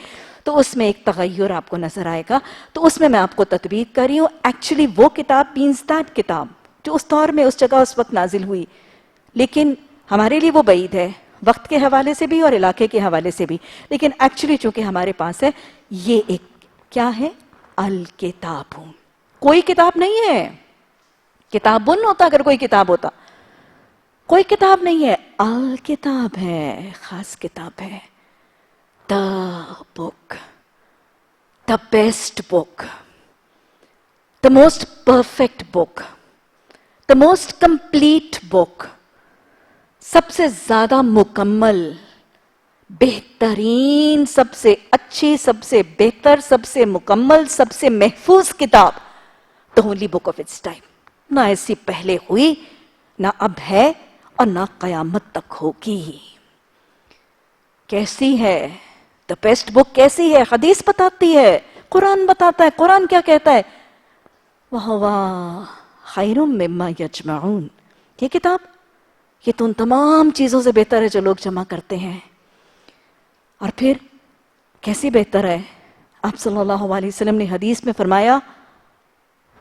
S1: تو اس میں ایک تغیر آپ کو نظر آئے گا. تو اس میں آپ کو تطبیق کر رہی ہوں. ایکچولی وہ کتاب مینز دیٹ کتاب جو اس دور میں اس جگہ اس وقت نازل ہوئی، لیکن ہمارے لیے وہ بعید ہے، وقت کے حوالے سے بھی اور علاقے کے حوالے سے بھی. لیکن ایکچولی چونکہ ہمارے پاس ہے، یہ ایک کیا ہے؟ الکتاب. کوئی کتاب نہیں ہے. کتاب بن ہوتا اگر کوئی کتاب ہوتا. کوئی کتاب نہیں ہے، الکتاب ہے، خاص کتاب ہے. The book, the best book, the most perfect book, the most complete book, سب سے زیادہ مکمل، بہترین، سب سے اچھی، سب سے بہتر، سب سے مکمل، سب سے محفوظ کتاب. the only book of its time. نہ ایسی پہلے ہوئی، نہ اب ہے، اور نہ قیامت تک ہوگی. کیسی ہے؟ the best book کیسی ہے؟ حدیث بتاتی ہے، قرآن بتاتا ہے. قرآن کیا کہتا ہے؟ وَهُوَ خَيْرٌ مِّمَّا يَجْمَعُونَ. یہ کتاب، یہ تو ان تمام چیزوں سے بہتر ہے جو لوگ جمع کرتے ہیں. اور پھر کیسی بہتر ہے؟ آپ صلی اللہ علیہ وسلم نے حدیث میں فرمایا،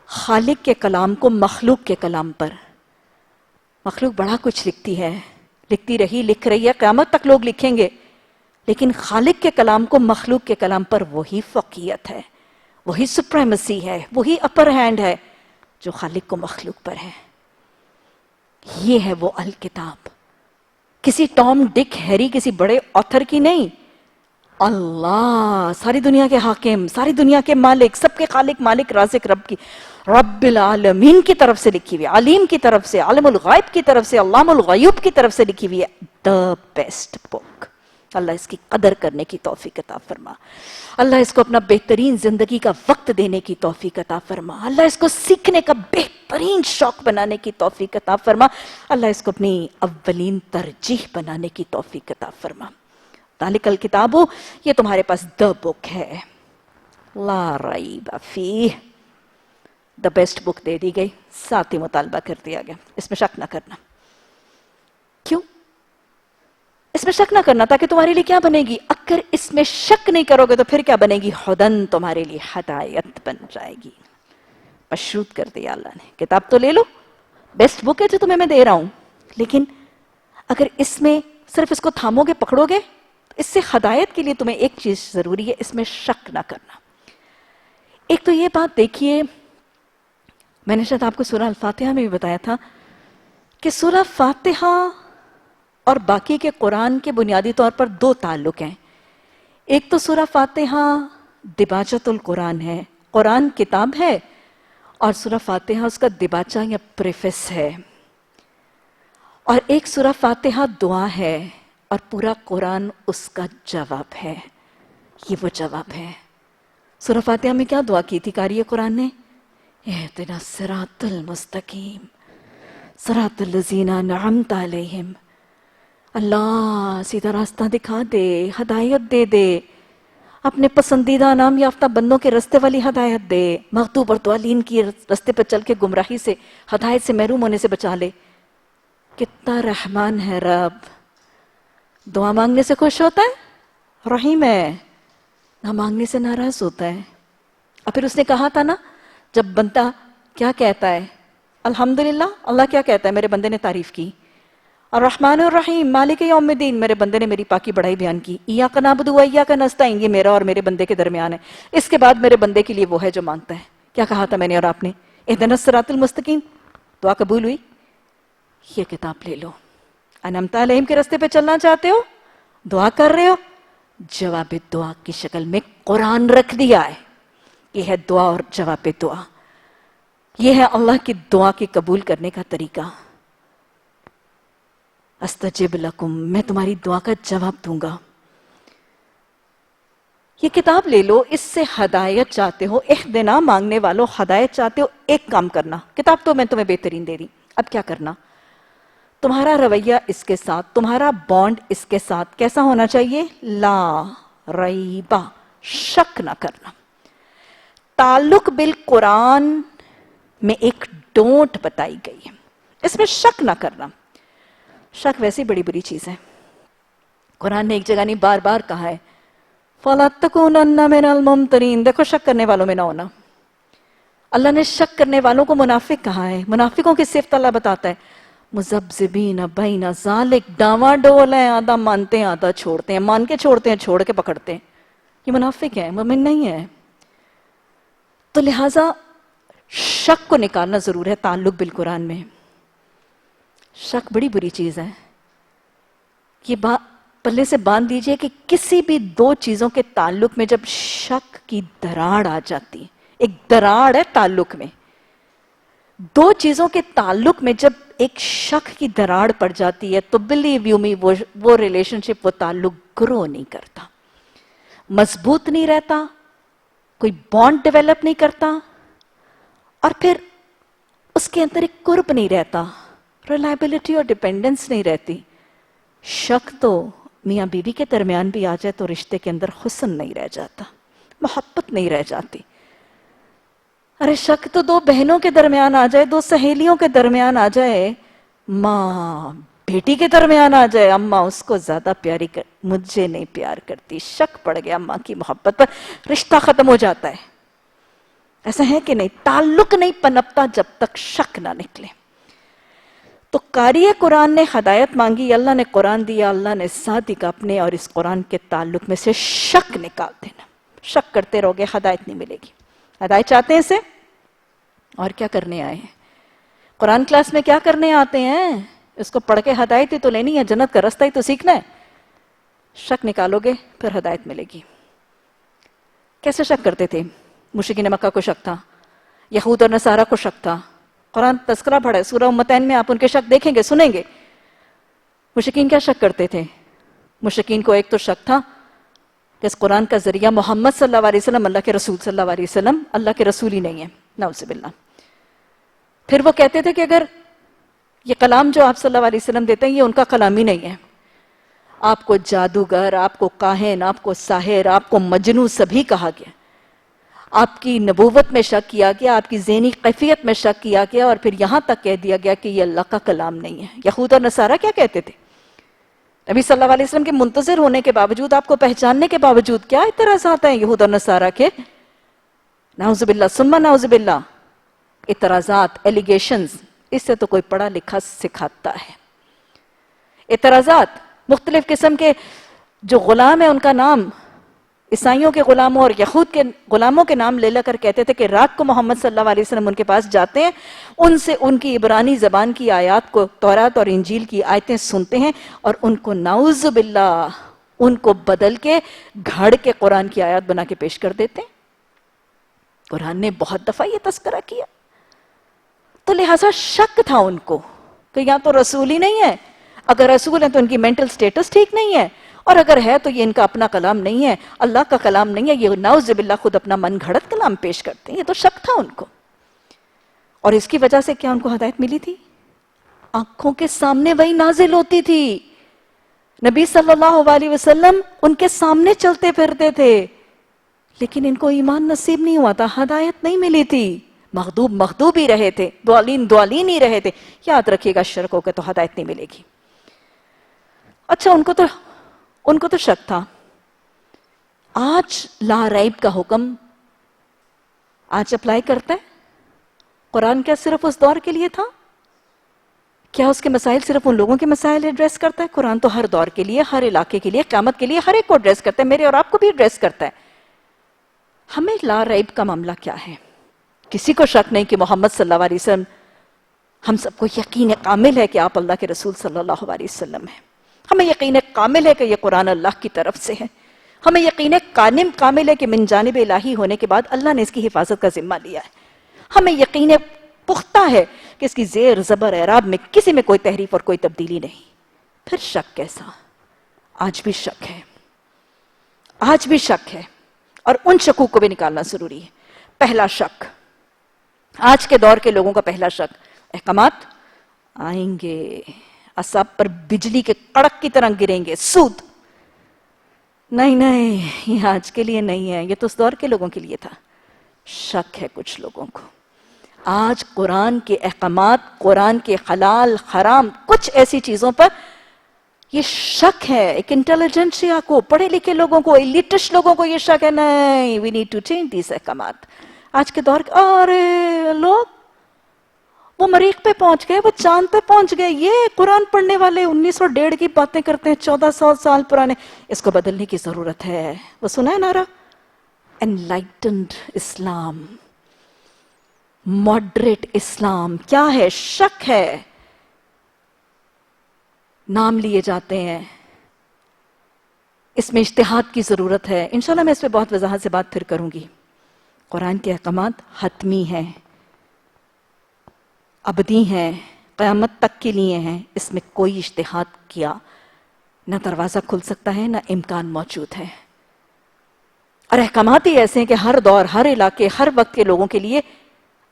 S1: خالق کے کلام کو مخلوق کے کلام پر. مخلوق بڑا کچھ لکھتی ہے، لکھتی رہی، لکھ رہی ہے، قیامت تک لوگ لکھیں گے، لیکن خالق کے کلام کو مخلوق کے کلام پر وہی فوقیت ہے، وہی سپریمیسی ہے، وہی اپر ہینڈ ہے جو خالق کو مخلوق پر ہے. یہ ہے وہ الکتاب. کسی ٹام ڈک ہیری کسی بڑے آتھر کی نہیں. اللہ، ساری دنیا کے حاکم، ساری دنیا کے مالک، سب کے خالق، مالک، رازق، رب کی، رب العالمین کی طرف سے لکھی ہوئی، علیم کی طرف سے، عالم الغائب کی طرف سے، علام الغیوب کی طرف سے لکھی ہوئی ہے. the بیسٹ بک. اللہ اس کی قدر کرنے کی توفیق عطا فرما. اللہ اس کو اپنا بہترین زندگی کا وقت دینے کی توفیق عطا فرما. اللہ اس کو سیکھنے کا بہترین شوق بنانے کی توفیق عطا فرما. اللہ اس کو اپنی اولین ترجیح بنانے کی توفیق عطا فرما. ذالک الکتاب، یہ تمہارے پاس the book ہے، لا ریب فیہ. the بیسٹ بک دے دی گئی، ساتھ ہی مطالبہ کر دیا گیا، اس میں شک نہ کرنا. کیوں؟ اس میں شک نہ کرنا تاکہ تمہارے لیے کیا بنے گی؟ اگر اس میں شک نہیں کرو گے تو پھر کیا بنے گی؟ ہدن، تمہارے لیے ہدایت بن جائے گی. مشروط کر دیا اللہ نے. کتاب تو لے لو، بیسٹ بک ہے جو تمہیں میں دے رہا ہوں، لیکن اگر اس میں صرف اس کو تھامو گے، پکڑو گے، اس سے ہدایت کے لیے تمہیں ایک چیز ضروری ہے، اس میں شک نہ کرنا. ایک تو یہ بات دیکھیے، میں نے شاید آپ کو سورہ الفاتحہ میں بھی بتایا تھا کہ سورہ فاتحہ اور باقی کے قرآن کے بنیادی طور پر دو تعلق ہیں. ایک تو سورہ فاتحہ دباجت القرآن ہے، قرآن کتاب ہے، اور سورہ فاتحہ اس کا دباچہ یا پریفس ہے. اور ایک سورہ فاتحہ دعا ہے اور پورا قرآن اس کا جواب ہے. یہ وہ جواب ہے. سورہ فاتحہ میں کیا دعا کی تھی قاری قرآن نے؟ اہدنا الصراط المستقیم صراط الذین انعمت علیہم. اللہ سیدھا راستہ دکھا دے، ہدایت دے دے، اپنے پسندیدہ نام یافتہ بندوں کے رستے والی ہدایت دے. مغضوب اور ضالین کی رستے پر چل کے گمراہی سے، ہدایت سے محروم ہونے سے بچا لے. کتنا رحمان ہے رب. دعا مانگنے سے خوش ہوتا ہے، رحیم ہے، نہ مانگنے سے ناراض ہوتا ہے. اور پھر اس نے کہا تھا نا، جب بندہ کیا کہتا ہے؟ الحمدللہ. اللہ کیا کہتا ہے؟ میرے بندے نے تعریف کی. الرحمن الرحیم مالک یوم الدین، میرے بندے نے میری پاکی بڑائی بیان کی. ایاک نعبد و ایاک نستعین، یہ میرا اور میرے بندے کے درمیان ہے. اس کے بعد میرے بندے کے لیے وہ ہے جو مانگتا ہے. کیا کہا تھا میں نے اور آپ نے؟ اہدنا الصراط المستقیم. دعا قبول ہوئی. یہ کتاب لے لو. انعمت علیہم کے راستے پہ چلنا چاہتے ہو، دعا کر رہے ہو، جواب دعا کی شکل میں قرآن رکھ دیا ہے. یہ ہے دعا اور جواب دعا. یہ ہے اللہ کی دعا کی قبول کرنے کا طریقہ. استجب لکم، میں تمہاری دعا کا جواب دوں گا. یہ کتاب لے لو، اس سے ہدایت چاہتے ہو، اہدنا مانگنے والوں ہدایت چاہتے ہو، ایک کام کرنا، کتاب تو میں تمہیں بہترین دے رہی، اب کیا کرنا؟ تمہارا رویہ اس کے ساتھ، تمہارا بانڈ اس کے ساتھ کیسا ہونا چاہیے؟ لا ریبہ، شک نہ کرنا۔ تعلق بالقرآن میں ایک ڈونٹ بتائی گئی ہے، اس میں شک نہ کرنا۔ شک ویسی بڑی بری چیز ہے، قرآن نے ایک جگہ نہیں بار بار کہا ہے فَلَا تَكُونَنَّ مِنَ الْمُمْتَرِينَ، دیکھو شک کرنے والوں میں نہ ہونا۔ اللہ نے شک کرنے والوں کو منافق کہا ہے، منافقوں کی صفت اللہ بتاتا ہے مذبذبین بین ذالک، ڈاواں ڈول ہیں، آدھا مانتے ہیں آدھا چھوڑتے ہیں، مان کے چھوڑتے ہیں چھوڑ کے پکڑتے ہیں، یہ منافق ہیں، مومن نہیں ہے۔ تو لہٰذا شک کو نکالنا ضرور ہے تعلق بالقرآن میں۔ شک بڑی بری چیز ہے، یہ پلے سے باندھ دیجئے کہ کسی بھی دو چیزوں کے تعلق میں جب شک کی دراڑ آ جاتی، ایک دراڑ ہے تعلق میں، دو چیزوں کے تعلق میں جب ایک شک کی دراڑ پڑ جاتی ہے تو بلیو یو می وہ ریلیشن شپ، وہ تعلق گرو نہیں کرتا، مضبوط نہیں رہتا، کوئی بانڈ ڈیولپ نہیں کرتا، اور پھر اس کے اندر ایک قرب نہیں رہتا، ریلائبلٹی اور ڈیپینڈنس نہیں رہتی۔ شک تو میاں بیوی کے درمیان بھی آ جائے تو رشتے کے اندر حسن نہیں رہ جاتا، محبت نہیں رہ جاتی۔ ارے شک تو دو بہنوں کے درمیان آ جائے، دو سہیلیوں کے درمیان آ جائے، ماں بیٹی کے درمیان آ جائے، اماں اس کو زیادہ پیاری مجھے نہیں پیار کرتی، شک پڑ گیا اماں کی محبت پر، رشتہ ختم ہو جاتا ہے۔ ایسا ہے کہ نہیں؟ تعلق نہیں پنپتا جب تک شک نہ نکلے۔ تو قاری قرآن نے ہدایت مانگی، اللہ نے قرآن دیا، اللہ نے ساتھ کا اپنے اور اس قرآن کے تعلق میں سے شک نکال دینا۔ شک کرتے رہو گے ہدایت نہیں ملے گی۔ ہدایت چاہتے ہیں اسے؟ اور کیا کرنے آئے ہیں؟ قرآن کلاس میں کیا کرنے آتے ہیں؟ اس کو پڑھ کے ہدایت ہی تو لینی ہے، جنت کا رستہ ہی تو سیکھنا ہے۔ شک نکالو گے پھر ہدایت ملے گی۔ کیسے شک کرتے تھے؟ مشرکین مکہ کو شک تھا، یہود اور نصارہ کو شک تھا۔ قرآن تذکرہ پڑھا ہے، سورہ امتین میں آپ ان کے شک دیکھیں گے، سنیں گے۔ مشرکین کیا شک کرتے تھے؟ مشرکین کو ایک تو شک تھا کہ اس قرآن کا ذریعہ محمد صلی اللہ علیہ وسلم، اللہ کے رسول صلی اللہ علیہ وسلم، اللہ کے رسول ہی نہیں ہے، نعوذ باللہ۔ پھر وہ کہتے تھے کہ اگر یہ کلام جو آپ صلی اللہ علیہ وسلم دیتے ہیں یہ ان کا کلام ہی نہیں ہے، آپ کو جادوگر، آپ کو کاہن، آپ کو ساحر، آپ کو مجنون سبھی کہا گیا، آپ کی نبوت میں شک کیا گیا، آپ کی ذہنی کیفیت میں شک کیا گیا، اور پھر یہاں تک کہہ دیا گیا کہ یہ اللہ کا کلام نہیں ہے۔ یہود اور نصارہ کیا کہتے تھے؟ نبی صلی اللہ علیہ وسلم کے منتظر ہونے کے باوجود، آپ کو پہچاننے کے باوجود کیا اعتراضات ہیں یہود اور نصارہ کے؟ نعوذ باللہ ثم نعوذ باللہ، اعتراضات، ایلیگیشنز، اس سے تو کوئی پڑھا لکھا سکھاتا ہے۔ اعتراضات مختلف قسم کے، جو غلام ہیں ان کا نام عیسائیوں کے غلاموں اور یہود کے غلاموں کے نام لے کر کہتے تھے کہ رات کو محمد صلی اللہ علیہ وسلم ان کے پاس جاتے ہیں، ان سے ان کی عبرانی زبان کی آیات کو، تورات اور انجیل کی آیتیں سنتے ہیں، اور ان کو نعوذ باللہ ان کو بدل کے گھڑ کے قرآن کی آیات بنا کے پیش کر دیتے ہیں۔ قرآن نے بہت دفعہ یہ تذکرہ کیا۔ تو لہٰذا شک تھا ان کو کہ یا تو رسول ہی نہیں ہے، اگر رسول ہیں تو ان کی مینٹل سٹیٹس ٹھیک نہیں ہے، اور اگر ہے تو یہ ان کا اپنا کلام نہیں ہے، اللہ کا کلام نہیں ہے، یہ نعوذ باللہ خود اپنا من گھڑت کلام پیش کرتے ہیں۔ یہ تو شک تھا ان کو، اور اس کی وجہ سے کیا ان کو ہدایت ملی تھی؟ آنکھوں کے سامنے وہی نازل ہوتی تھی، نبی صلی اللہ علیہ وسلم ان کے سامنے چلتے پھرتے تھے، لیکن ان کو ایمان نصیب نہیں ہوا تھا، ہدایت نہیں ملی تھی، مغضوب ہی رہے تھے، دوالین ہی رہے تھے۔ یاد رکھیے گا شرک ہو کے تو ہدایت نہیں ملے گی۔ اچھا ان کو تو شک تھا۔ آج لا ریب کا حکم آج اپلائی کرتا ہے؟ قرآن کیا صرف اس دور کے لیے تھا؟ کیا اس کے مسائل صرف ان لوگوں کے مسائل ایڈریس کرتا ہے؟ قرآن تو ہر دور کے لیے، ہر علاقے کے لیے، قیامت کے لیے ہر ایک کو ایڈریس کرتا ہے، میرے اور آپ کو بھی ایڈریس کرتا ہے۔ ہمیں لا ریب کا معاملہ کیا ہے؟ کسی کو شک نہیں کہ محمد صلی اللہ علیہ وسلم، ہم سب کو یقین کامل ہے کہ آپ اللہ کے رسول صلی اللہ علیہ وسلم ہیں، ہمیں یقین کامل ہے کہ یہ قرآن اللہ کی طرف سے ہے، ہمیں یقین کامل ہے کہ من جانب الہی ہونے کے بعد اللہ نے اس کی حفاظت کا ذمہ لیا ہے، ہمیں یقین پختہ ہے کہ اس کی زیر زبر اعراب میں کسی میں کوئی تحریف اور کوئی تبدیلی نہیں۔ پھر شک کیسا؟ آج بھی شک ہے، آج بھی شک ہے۔ اور ان شکوک کو بھی نکالنا ضروری ہے. پہلا شک، آج کے دور کے لوگوں کا پہلا شک، احکامات آئیں گے، اعصاب پر بجلی کے کڑک کی طرح گریں گے، سود. نہیں نہیں، یہ آج کے لیے نہیں ہے، یہ تو اس دور کے لوگوں کے لیے تھا. شک ہے کچھ لوگوں کو. آج قرآن کے احکامات، قرآن کے حلال حرام کچھ ایسی چیزوں پر یہ شک ہے. ایک انٹیلیجنسیا کو، پڑھے لکھے لوگوں کو، ایلیٹسٹ لوگوں کو یہ شک ہے. نہیں، we need to change these احکامات. آج کے دور کے ارے لوگ وہ مریخ پہ پہنچ گئے، وہ چاند پہ پہنچ گئے، یہ قرآن پڑھنے والے 1901 کی باتیں کرتے ہیں، 1400 سال پرانے. اس کو بدلنے کی ضرورت ہے. وہ سنا ہے نعرہ؟ انلائٹنڈ اسلام، ماڈریٹ اسلام. کیا ہے؟ شک ہے. نام لیے جاتے ہیں، اس میں اجتہاد کی ضرورت ہے. انشاءاللہ میں اس پہ بہت وضاحت سے بات پھر کروں گی. قرآن کے احکامات حتمی ہیں، ابدی ہیں، قیامت تک کے لیے ہیں. اس میں کوئی اجتہاد کیا نہ دروازہ کھل سکتا ہے، نہ امکان موجود ہے. اور احکامات ہی ایسے ہیں کہ ہر دور، ہر علاقے، ہر وقت کے لوگوں کے لیے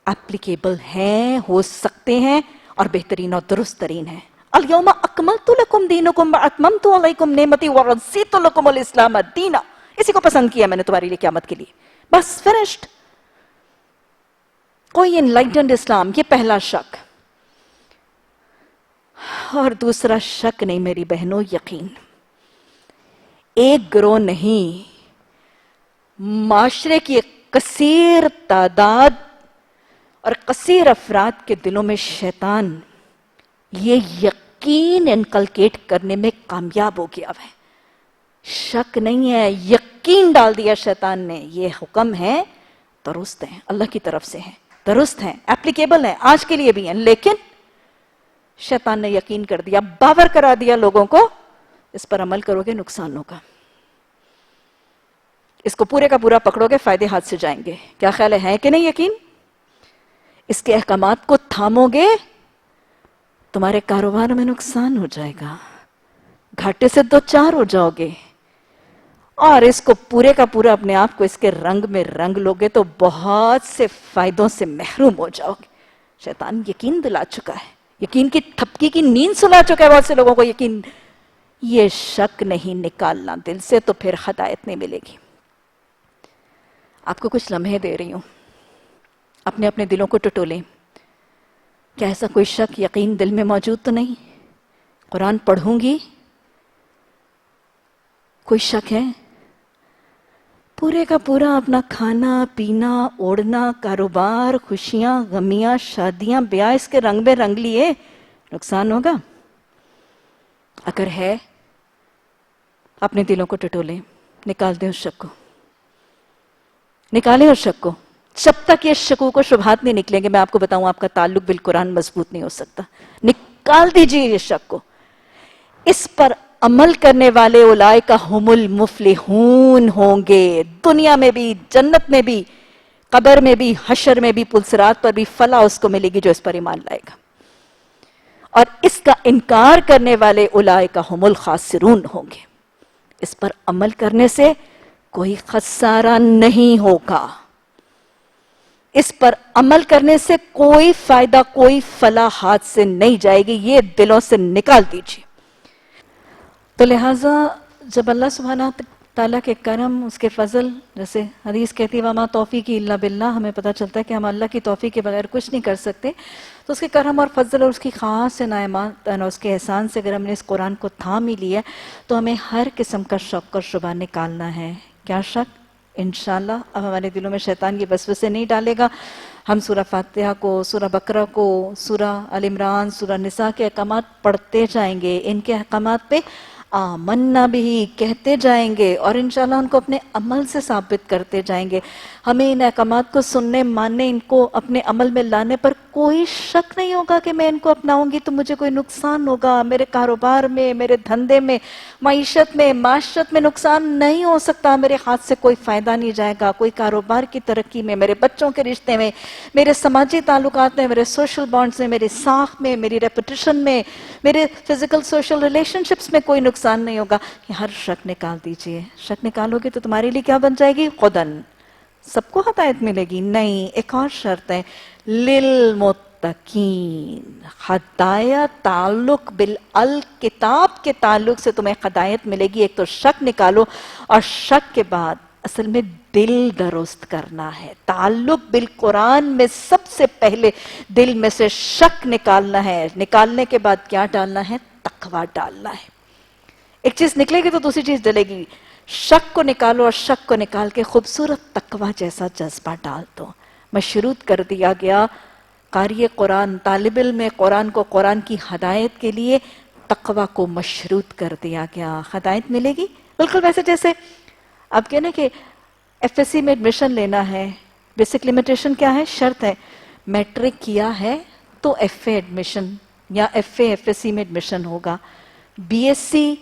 S1: اپلیکیبل ہیں، ہو سکتے ہیں، اور بہترین اور درست ترین ہیں. الیوم اکملت لکم دینکم واتممت علیکم نعمتی ورضیت لکم الاسلام دینا. اسی کو پسند کیا میں نے تمہارے لیے قیامت کے لیے. بس فنشڈ. کوئی انلائٹنڈ اسلام. یہ پہلا شک. اور دوسرا شک نہیں میری بہنوں، یقین. ایک گروہ نہیں، معاشرے کی ایک کثیر تعداد اور کثیر افراد کے دلوں میں شیطان یہ یقین انکلکیٹ کرنے میں کامیاب ہو گیا ہے. شک نہیں ہے، یقین ڈال دیا شیطان نے. یہ حکم ہے، درست ہیں، اللہ کی طرف سے ہیں، درست ہیں، اپلیکیبل ہیں، آج کے لیے بھی ہیں. لیکن شیطان نے یقین کر دیا، باور کرا دیا لوگوں کو، اس پر عمل کرو گے نقصان ہوگا، اس کو پورے کا پورا پکڑو گے فائدے ہاتھ سے جائیں گے. کیا خیال ہے کہ نہیں یقین؟ اس کے احکامات کو تھامو گے تمہارے کاروبار میں نقصان ہو جائے گا، گھاٹے سے دو چار ہو جاؤ گے. اور اس کو پورے کا پورا اپنے آپ کو اس کے رنگ میں رنگ لوگے تو بہت سے فائدوں سے محروم ہو جاؤ گے. شیطان یقین دلا چکا ہے، یقین کی تھپکی کی نیند سلا چکا ہے بہت سے لوگوں کو. یقین، یہ شک نہیں نکالنا دل سے تو پھر ہدایت نہیں ملے گی. آپ کو کچھ لمحے دے رہی ہوں، اپنے اپنے دلوں کو ٹٹولیں. کیا ایسا کوئی شک یقین دل میں موجود تو نہیں؟ قرآن پڑھوں گی، کوئی شک ہے؟ پورے کا پورا اپنا کھانا پینا اوڑھنا کاروبار خوشیاں غمیاں شادیاں بیاہ اس کے رنگ میں رنگ لیے نقصان ہوگا؟ اگر ہے اپنے دلوں کو ٹٹولیں، نکال دیں اس شک کو، نکالیں اس شک کو. جب تک یہ شکوک و شبہات نہیں نکلیں گے میں آپ کو بتاؤں آپ کا تعلق بالقرآن مضبوط نہیں ہو سکتا. نکال دیجئے یہ شک کو. اس پر عمل کرنے والے اولئک ھم المفلحون ہوں گے، دنیا میں بھی، جنت میں بھی، قبر میں بھی، حشر میں بھی، پلسرات پر بھی فلاح اس کو ملے گی جو اس پر ایمان لائے گا. اور اس کا انکار کرنے والے اولئک ھم الخاسرون ہوں گے. اس پر عمل کرنے سے کوئی خسارہ نہیں ہوگا، اس پر عمل کرنے سے کوئی فائدہ کوئی فلاح ہاتھ سے نہیں جائے گی. یہ دلوں سے نکال دیجیے. تو لہٰذا جب اللہ سبحانہ تعالیٰ کے کرم، اس کے فضل، جیسے حدیث کہتی وما توفیقی الا باللہ، ہمیں پتہ چلتا ہے کہ ہم اللہ کی توفیق کے بغیر کچھ نہیں کر سکتے. تو اس کے کرم اور فضل اور اس کی خاص عنایات اور اس کے احسان سے اگر ہم نے اس قرآن کو تھام ہی لیا تو ہمیں ہر قسم کا شک اور شبہ نکالنا ہے. کیا شک؟ انشاءاللہ اب ہمارے دلوں میں شیطان یہ وسوسے نہیں ڈالے گا. ہم سورہ فاتحہ کو، سورہ بقرہ کو، سورہ آل عمران، سورہ نساء کے احکامات پڑھتے جائیں گے، ان کے احکامات پہ آمنا بھی کہتے جائیں گے اور انشاءاللہ ان کو اپنے عمل سے ثابت کرتے جائیں گے. ہمیں ان احکامات کو سننے، ماننے، ان کو اپنے عمل میں لانے پر کوئی شک نہیں ہوگا کہ میں ان کو اپناؤں گی تو مجھے کوئی نقصان ہوگا، میرے کاروبار میں، میرے دھندے میں، معیشت میں، معاشرت میں نقصان نہیں ہو سکتا، میرے ہاتھ سے کوئی فائدہ نہیں جائے گا، کوئی کاروبار کی ترقی میں، میرے بچوں کے رشتے میں، میرے سماجی تعلقات میں، میرے سوشل بانڈز میں، میری ساکھ میں، میری ریپوٹیشن میں، میرے فزیکل سوشل ریلیشن شپس میں کوئی نقصان نہیں ہوگا۔ یہ ہر شک نکال دیجئے، شک نکالو گے تو تمہارے لیے کیا بن جائے گی؟ خدن، سب کو ہدایت ملے گی؟ نہیں، ایک اور شرط ہے، للمتقین، ہدایت تعلق بالکتاب کے تعلق سے تمہیں ہدایت ملے گی۔ ایک تو شک نکالو، اور شک کے بعد اصل میں دل درست کرنا ہے۔ تعلق بالقرآن میں سب سے پہلے دل میں سے شک نکالنا ہے، نکالنے کے بعد کیا ڈالنا ہے؟ تقوی ڈالنا ہے۔ ایک چیز نکلے گی تو دوسری چیز ڈلے گی۔ شک کو نکالو اور شک کو نکال کے خوبصورت تقوی جیسا جذبہ ڈال دو۔ مشروط کر دیا گیا قاری قرآن، طالب علم قرآن کو قرآن کی ہدایت کے لیے تقوی کو مشروط کر دیا گیا۔ ہدایت ملے گی بالکل ویسے جیسے اب کہنا کہ ایف ایس سی میں ایڈمیشن لینا ہے، بیسک لیمیٹیشن کیا ہے؟ شرط ہے میٹرک کیا ہے تو ایف اے ایڈمیشن یا ایف ایس سی میں ایڈمیشن ہوگا۔ بی ایس سی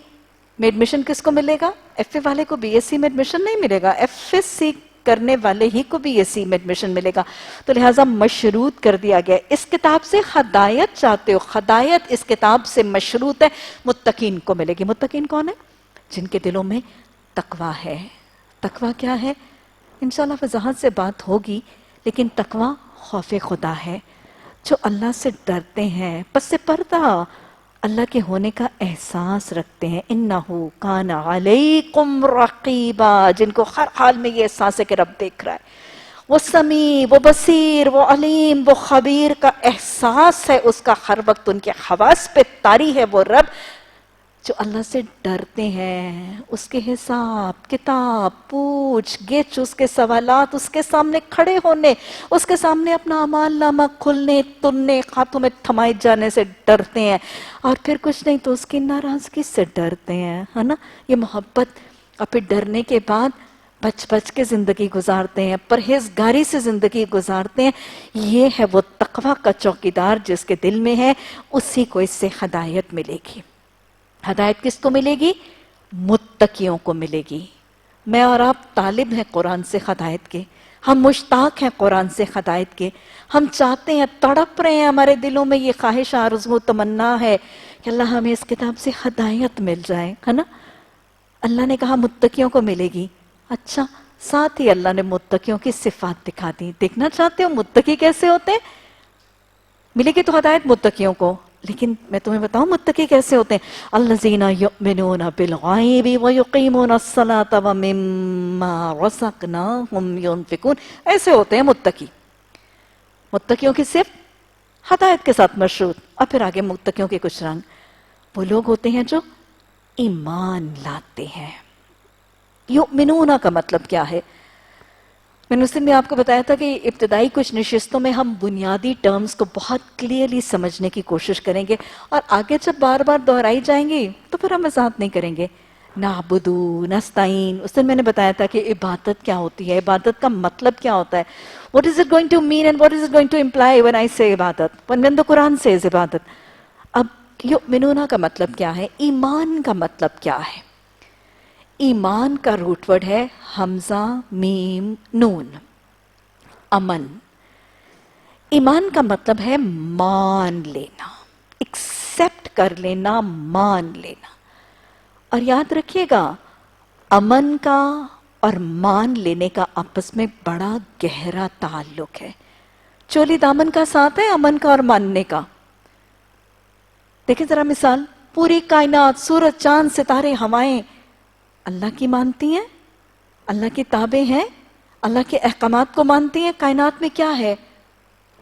S1: میں ایڈمیشن کس کو ملے گا؟ ایف اے والے کو بی ایس سی میں ایڈمیشن نہیں ملے گا، ایف ایس سی کرنے والے ہی کو بی ایس سی میں ایڈمیشن ملے گا۔ تو لہٰذا مشروط کر دیا گیا، اس کتاب سے ہدایت چاہتے ہو، ہدایت اس کتاب سے مشروط ہے، متقین کو ملے گی۔ متقین کون ہے؟ جن کے دلوں میں تقوی ہے۔ تقوی کیا ہے؟ انشاءاللہ وضاحت سے بات ہوگی، لیکن تقوی خوف خدا ہے، جو اللہ سے ڈرتے ہیں، پس پردہ اللہ کے ہونے کا احساس رکھتے ہیں۔ اِنَّهُ كَانَ عَلَيْكُمْ رَقِيبًا، جن کو ہر حال میں یہ احساس ہے کہ رب دیکھ رہا ہے۔ وہ سمیع، وہ بصیر، وہ علیم، وہ خبیر کا احساس ہے اس کا ہر وقت، ان کے حواس پہ طاری ہے وہ رب۔ جو اللہ سے ڈرتے ہیں، اس کے حساب کتاب پوچھ گچھ، اس کے سوالات اس کے سامنے کھڑے ہونے، اس کے سامنے اپنا اعمال نامہ کھلنے تننے ہاتھوں میں تھمائے جانے سے ڈرتے ہیں، اور پھر کچھ نہیں تو اس کی ناراضگی سے ڈرتے ہیں، ہے نا؟ یہ محبت، اور پھر ڈرنے کے بعد بچ بچ کے زندگی گزارتے ہیں، پرہیزگاری سے زندگی گزارتے ہیں۔ یہ ہے وہ تقوی کا چوکیدار جس کے دل میں ہے، اسی کو اس سے ہدایت ملے گی۔ ہدایت کس کو ملے گی؟ متقیوں کو ملے گی۔ میں اور آپ طالب ہیں قرآن سے ہدایت کے، ہم مشتاق ہیں قرآن سے ہدایت کے، ہم چاہتے ہیں، تڑپ رہے ہیں، ہمارے دلوں میں یہ خواہش آرزو و تمنا ہے کہ اللہ ہمیں اس کتاب سے ہدایت مل جائے، ہے نا؟ اللہ نے کہا متقیوں کو ملے گی، اچھا ساتھ ہی اللہ نے متقیوں کی صفات دکھا دی۔ دیکھنا چاہتے ہو متقی کیسے ہوتے ہیں؟ ملے گی تو ہدایت متقیوں کو، لیکن میں تمہیں بتاؤں متقی کیسے ہوتے ہیں؟ الذین یؤمنون بالغیب ویقیمون الصلاۃ ومما رزقناہم ینفقون، ایسے ہوتے ہیں متقی۔ متقیوں کی صرف ہدایت کے ساتھ مشروط، اور پھر آگے متقیوں کے کچھ رنگ، وہ لوگ ہوتے ہیں جو ایمان لاتے ہیں۔ یؤمنون کا مطلب کیا ہے؟ میں نے اس دن بھی آپ کو بتایا تھا کہ ابتدائی کچھ نشستوں میں ہم بنیادی ٹرمز کو بہت کلیئرلی سمجھنے کی کوشش کریں گے، اور آگے جب بار بار دہرائی جائیں گی تو پھر ہم وضاحت نہیں کریں گے۔ نعبدو، نستعین، اس دن میں نے بتایا تھا کہ عبادت کیا ہوتی ہے، عبادت کا مطلب کیا ہوتا ہے، what is it going to mean and what is it going to imply when I say عبادت، when the Quran says عبادت۔ اب یؤمنون کا مطلب کیا ہے، ایمان کا مطلب کیا ہے؟ ایمان کا روٹ ورڈ ہے حمزہ میم نون، امن۔ ایمان کا مطلب ہے مان لینا، ایکسپٹ کر لینا، مان لینا۔ اور یاد رکھیے گا امن کا اور مان لینے کا آپس میں بڑا گہرا تعلق ہے۔ چولی دامن کا ساتھ ہے امن کا اور ماننے کا۔ دیکھیں ذرا مثال، پوری کائنات، سورج، چاند، ستارے، ہوائیں اللہ کی مانتی ہیں، اللہ کی تابع ہیں، اللہ کے احکامات کو مانتی ہیں۔ کائنات میں کیا ہے؟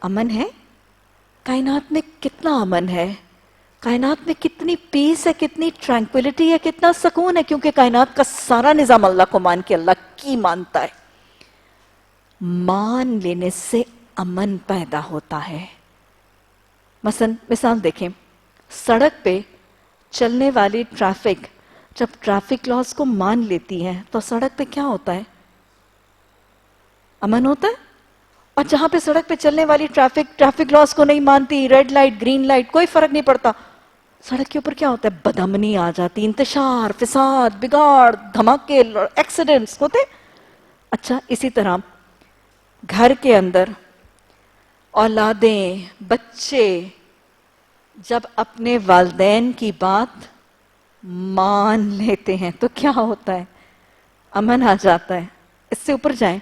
S1: امن ہے۔ کائنات میں کتنا امن ہے، کائنات میں کتنی پیس ہے، کتنی ٹرانکویلٹی ہے، کتنا سکون ہے، کیونکہ کائنات کا سارا نظام اللہ کو مان کے اللہ کی مانتا ہے۔ مان لینے سے امن پیدا ہوتا ہے۔ مثلا مثال دیکھیں، سڑک پہ چلنے والی ٹریفک جب ٹریفک لاز کو مان لیتی ہے تو سڑک پہ کیا ہوتا ہے؟ امن ہوتا ہے۔ اور جہاں پہ سڑک پہ چلنے والی ٹریفک لاس کو نہیں مانتی، ریڈ لائٹ گرین لائٹ کوئی فرق نہیں پڑتا، سڑک کے اوپر کیا ہوتا ہے؟ بدامنی آ جاتی، انتشار، فساد، بگاڑ، دھماکے، ایکسیڈنٹس ہوتے۔ اچھا اسی طرح گھر کے اندر اولادیں، بچے جب اپنے والدین کی بات مان لیتے ہیں تو کیا ہوتا ہے؟ امن آ جاتا ہے۔ اس سے اوپر جائیں،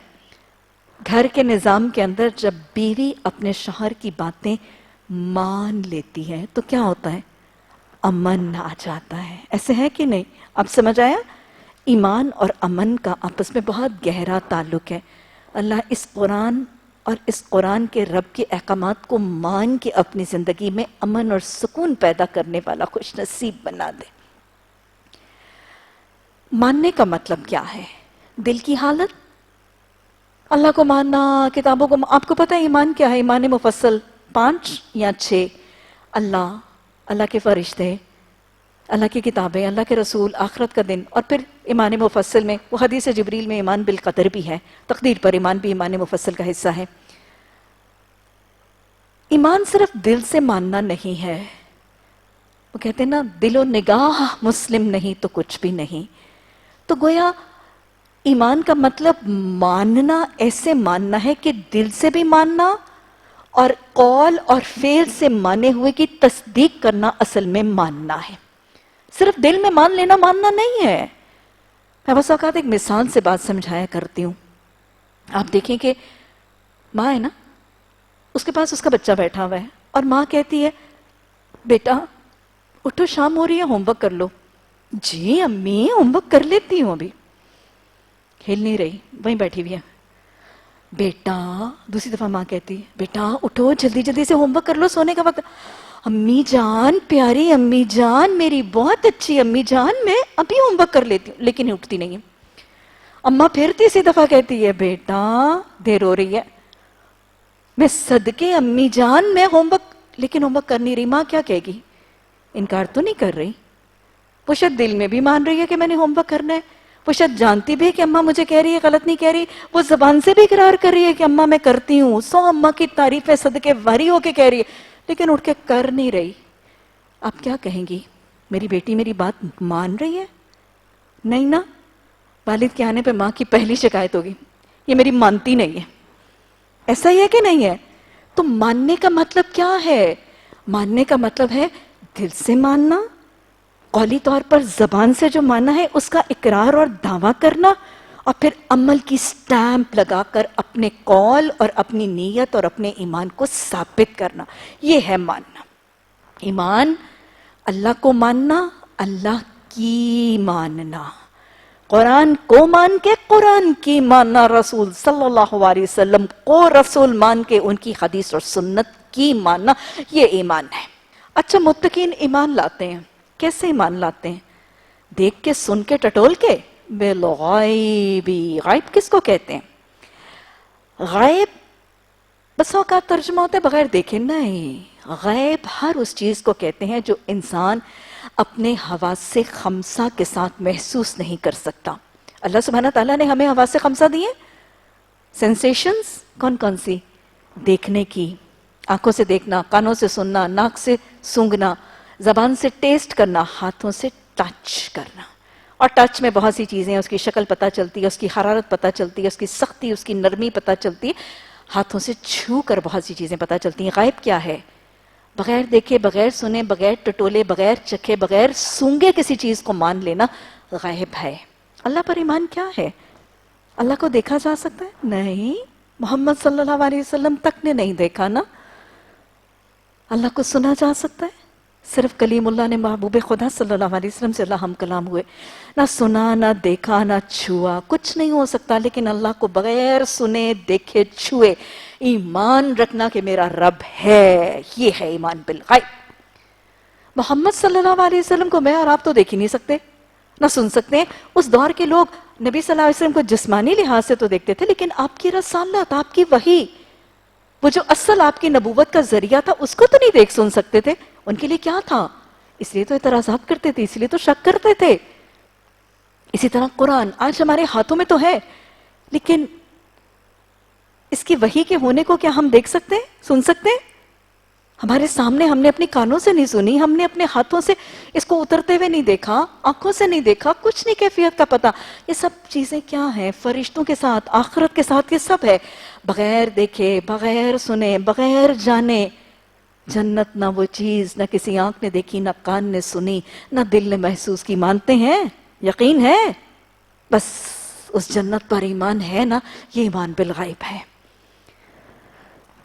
S1: گھر کے نظام کے اندر جب بیوی اپنے شوہر کی باتیں مان لیتی ہے تو کیا ہوتا ہے؟ امن آ جاتا ہے۔ ایسے ہے کہ نہیں؟ اب سمجھ آیا؟ ایمان اور امن کا آپس میں بہت گہرا تعلق ہے۔ اللہ اس قرآن اور اس قرآن کے رب کے احکامات کو مان کے اپنی زندگی میں امن اور سکون پیدا کرنے والا خوش نصیب بنا دے۔ ماننے کا مطلب کیا ہے؟ دل کی حالت، اللہ کو ماننا، کتابوں کو آپ کو پتہ ہے ایمان کیا ہے؟ ایمان مفصل 5 یا 6، اللہ کے فرشتے، اللہ کی کتابیں، اللہ کے رسول، آخرت کا دن، اور پھر ایمان مفصل میں وہ حدیث جبریل میں ایمان بالقدر بھی ہے، تقدیر پر ایمان بھی ایمان مفصل کا حصہ ہے۔ ایمان صرف دل سے ماننا نہیں ہے، وہ کہتے ہیں نا دل و نگاہ مسلم نہیں تو کچھ بھی نہیں، تو گویا ایمان کا مطلب ماننا، ایسے ماننا ہے کہ دل سے بھی ماننا اور قول اور فعل سے مانے ہوئے کی تصدیق کرنا اصل میں ماننا ہے۔ صرف دل میں مان لینا ماننا نہیں ہے۔ میں بس اوقات ایک مثال سے بات سمجھایا کرتی ہوں۔ آپ دیکھیں کہ ماں ہے نا، اس کے پاس اس کا بچہ بیٹھا ہوا ہے اور ماں کہتی ہے بیٹا اٹھو شام ہو رہی ہے، ہوم ورک کر لو۔ جی امی ہوم ورک کر لیتی ہوں، ابھی ہل نہیں رہی، وہیں بیٹھی ہوئی ہے۔ بیٹا، دوسری دفعہ ماں کہتی ہے بیٹا اٹھو جلدی جلدی سے ہوم ورک کر لو، سونے کا وقت۔ امی جان، پیاری امی جان، میری بہت اچھی امی جان، میں ابھی ہوم ورک کر لیتی ہوں، لیکن اٹھتی نہیں ہے۔ اماں پھر تیسری دفعہ کہتی ہے بیٹا دیر ہو رہی ہے، میں صدقے امی جان میں ہوم ورک، لیکن ہوم ورک کر نہیں رہی۔ ماں کیا کہے گی؟ انکار تو نہیں کر رہی، وہ شاید دل میں بھی مان رہی ہے کہ میں نے ہوم ورک کرنا ہے، وہ شاید جانتی بھی ہے کہ اماں مجھے کہہ رہی ہے، غلط نہیں کہہ رہی، وہ زبان سے بھی اقرار کر رہی ہے کہ اماں میں کرتی ہوں، 100 اماں کی تعریفیں صدقے واری ہو کے کہہ رہی ہے، لیکن اٹھ کے کر نہیں رہی۔ آپ کیا کہیں گی؟ میری بیٹی میری بات مان رہی ہے؟ نہیں نا؟ والد کے آنے پہ ماں کی پہلی شکایت ہوگی یہ میری مانتی نہیں ہے۔ ایسا ہی ہے کہ نہیں ہے؟ تو ماننے کا مطلب کیا ہے؟ ماننے کا مطلب ہے دل سے ماننا، قولی طور پر زبان سے جو ماننا ہے اس کا اقرار اور دعویٰ کرنا، اور پھر عمل کی سٹیمپ لگا کر اپنے قول اور اپنی نیت اور اپنے ایمان کو ثابت کرنا، یہ ہے ماننا۔ ایمان اللہ کو ماننا، اللہ کی ماننا، قرآن کو مان کے قرآن کی ماننا، رسول صلی اللہ علیہ وسلم کو رسول مان کے ان کی حدیث اور سنت کی ماننا، یہ ایمان ہے۔ اچھا متقین ایمان لاتے ہیں، کیسے ایمان لاتے ہیں؟ دیکھ کے، سن کے، ٹٹول کے؟ بالغیبی، غائب کس کو کہتے ہیں؟ غائب بس اوقات ترجمہ ہوتا ہے بغیر دیکھے، نہیں، غیب ہر اس چیز کو کہتے ہیں جو انسان اپنے حواس خمسہ کے ساتھ محسوس نہیں کر سکتا۔ اللہ سبحانہ تعالیٰ نے ہمیں حواس خمسہ دیے، سینسیشنز کون کون سی؟ دیکھنے کی، آنکھوں سے دیکھنا، کانوں سے سننا، ناک سے سونگھنا، زبان سے ٹیسٹ کرنا، ہاتھوں سے ٹچ کرنا، اور ٹچ میں بہت سی چیزیں، اس کی شکل پتہ چلتی ہے، اس کی حرارت پتہ چلتی ہے، اس کی سختی، اس کی نرمی پتہ چلتی ہے، ہاتھوں سے چھو کر بہت سی چیزیں پتہ چلتی ہیں۔ غائب کیا ہے؟ بغیر دیکھے، بغیر سنے، بغیر ٹٹولے، بغیر چکھے، بغیر سونگے کسی چیز کو مان لینا غائب ہے۔ اللہ پر ایمان کیا ہے؟ اللہ کو دیکھا جا سکتا ہے؟ نہیں، محمد صلی اللہ علیہ وسلم تک نے نہیں دیکھا نا۔ اللہ کو سنا جا سکتا ہے؟ صرف کلیم اللہ نے محبوب خدا صلی اللہ علیہ وسلم سے اللہ ہم کلام ہوئے، نہ سنا، نہ دیکھا، نہ چھوا، کچھ نہیں ہو سکتا، لیکن اللہ کو بغیر سنے، دیکھے، چھوئے ایمان رکھنا کہ میرا رب ہے، یہ ہے ایمان بالغیب۔ محمد صلی اللہ علیہ وسلم کو میں اور آپ تو دیکھ ہی نہیں سکتے، نہ سن سکتے ہیں۔ اس دور کے لوگ نبی صلی اللہ علیہ وسلم کو جسمانی لحاظ سے تو دیکھتے تھے، لیکن آپ کی رسالت، آپ کی وحی، وہ جو اصل آپ کی نبوت کا ذریعہ تھا، اس کو تو نہیں دیکھ سن سکتے تھے۔ ان کے لیے کیا تھا؟ اس لیے تو اعتراضات کرتے تھے، اس لیے تو شک کرتے تھے۔ اسی طرح قرآن آج ہمارے ہاتھوں میں تو ہے، لیکن اس کی وحی کے ہونے کو کیا ہم دیکھ سکتے ہیں، سن سکتے ہیں؟ ہمارے سامنے، ہم نے اپنی کانوں سے نہیں سنی، ہم نے اپنے ہاتھوں سے اس کو اترتے ہوئے نہیں دیکھا، آنکھوں سے نہیں دیکھا، کچھ نہیں کیفیت کا پتہ. یہ سب چیزیں کیا ہیں؟ فرشتوں کے ساتھ، آخرت کے ساتھ یہ سب ہے. بغیر دیکھے، بغیر سنے، بغیر جانے جنت نہ وہ چیز، نہ کسی آنکھ نے دیکھی، نہ کان نے سنی، نہ دل نے محسوس کی. مانتے ہیں؟ یقین ہے؟ بس اس جنت پر ایمان ہے نا، یہ ایمان بالغیب ہے.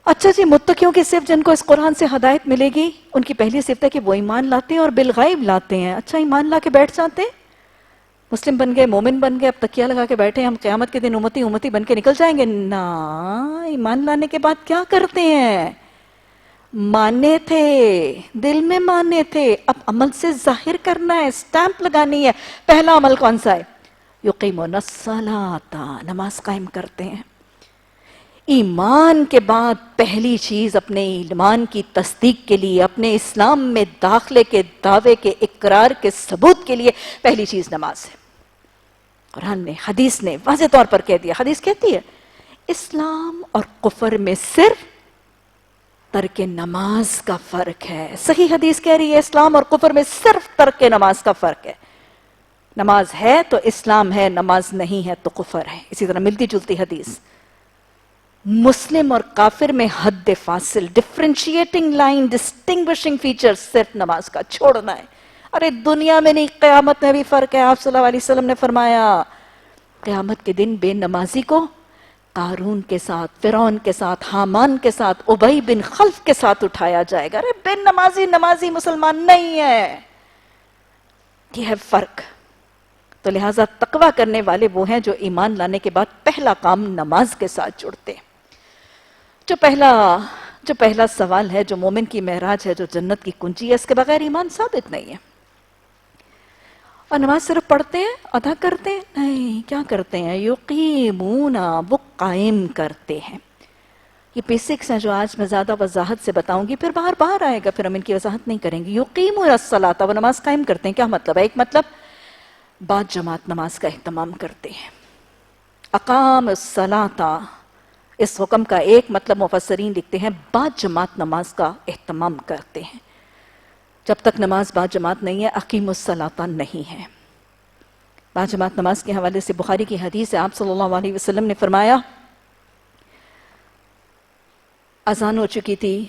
S1: اچھا جی، متقیوں کی صرف جن کو اس قرآن سے ہدایت ملے گی، ان کی پہلی صفت ہے کہ وہ ایمان لاتے ہیں اور بالغیب لاتے ہیں. اچھا، ایمان لا کے بیٹھ جاتے ہیں، مسلم بن گئے، مومن بن گئے، اب تکیہ لگا کے بیٹھے، ہم قیامت کے دن امتی امتی بن کے نکل جائیں گے؟ نا، ایمان لانے کے بعد کیا کرتے ہیں؟ مانے تھے، دل میں مانے تھے، اب عمل سے ظاہر کرنا ہے، سٹیمپ لگانی ہے. پہلا عمل کون سا ہے؟ یقیمون الصلاۃ، نماز قائم کرتے ہیں. ایمان کے بعد پہلی چیز اپنے ایمان کی تصدیق کے لیے، اپنے اسلام میں داخلے کے دعوے کے اقرار کے ثبوت کے لیے پہلی چیز نماز ہے. قرآن نے، حدیث نے واضح طور پر کہہ دیا. حدیث کہتی ہے اسلام اور کفر میں صرف ترک نماز کا فرق ہے. صحیح حدیث کہہ رہی ہے اسلام اور کفر میں صرف ترک نماز کا فرق ہے. نماز ہے تو اسلام ہے، نماز نہیں ہے تو کفر ہے. اسی طرح ملتی جلتی حدیث. مسلم اور کافر میں حد فاصل، ڈفرینشیٹنگ لائن، ڈسٹنگوشنگ فیچر صرف نماز کا چھوڑنا ہے. ارے دنیا میں نہیں، قیامت میں بھی فرق ہے. آپ صلی اللہ علیہ وسلم نے فرمایا قیامت کے دن بے نمازی کو قارون کے ساتھ، فرعون کے ساتھ، حامان کے ساتھ، ابی بن خلف کے ساتھ اٹھایا جائے گا. ارے بے نمازی نمازی مسلمان نہیں ہے. یہ ہے فرق. تو لہٰذا تقوی کرنے والے وہ ہیں جو ایمان لانے کے بعد پہلا کام نماز کے ساتھ جڑتے ہیں. جو پہلا سوال ہے، جو مومن کی معراج ہے، جو جنت کی کنجی ہے، اس کے بغیر ایمان ثابت نہیں ہے. اور نماز صرف پڑھتے ہیں، ادا کرتے ہیں؟ نہیں. کیا کرتے ہیں؟ یقیمون، وہ قائم کرتے ہیں. یہ بیسکس ہیں جو آج میں زیادہ وضاحت سے بتاؤں گی، پھر باہر آئے گا، پھر ہم ان کی وضاحت نہیں کریں گے. یقیمون الصلاۃ، وہ نماز قائم کرتے ہیں. کیا مطلب ہے؟ ایک مطلب با جماعت نماز کا اہتمام کرتے ہیں. اقام الصلاۃ، اس حکم کا ایک مطلب مفسرین لکھتے ہیں با جماعت نماز کا اہتمام کرتے ہیں. جب تک نماز با جماعت نہیں ہے، اقیم الصلاۃ نہیں ہے. با جماعت نماز کے حوالے سے بخاری کی حدیث ہے، آپ صلی اللہ علیہ وسلم نے فرمایا اذان ہو چکی تھی،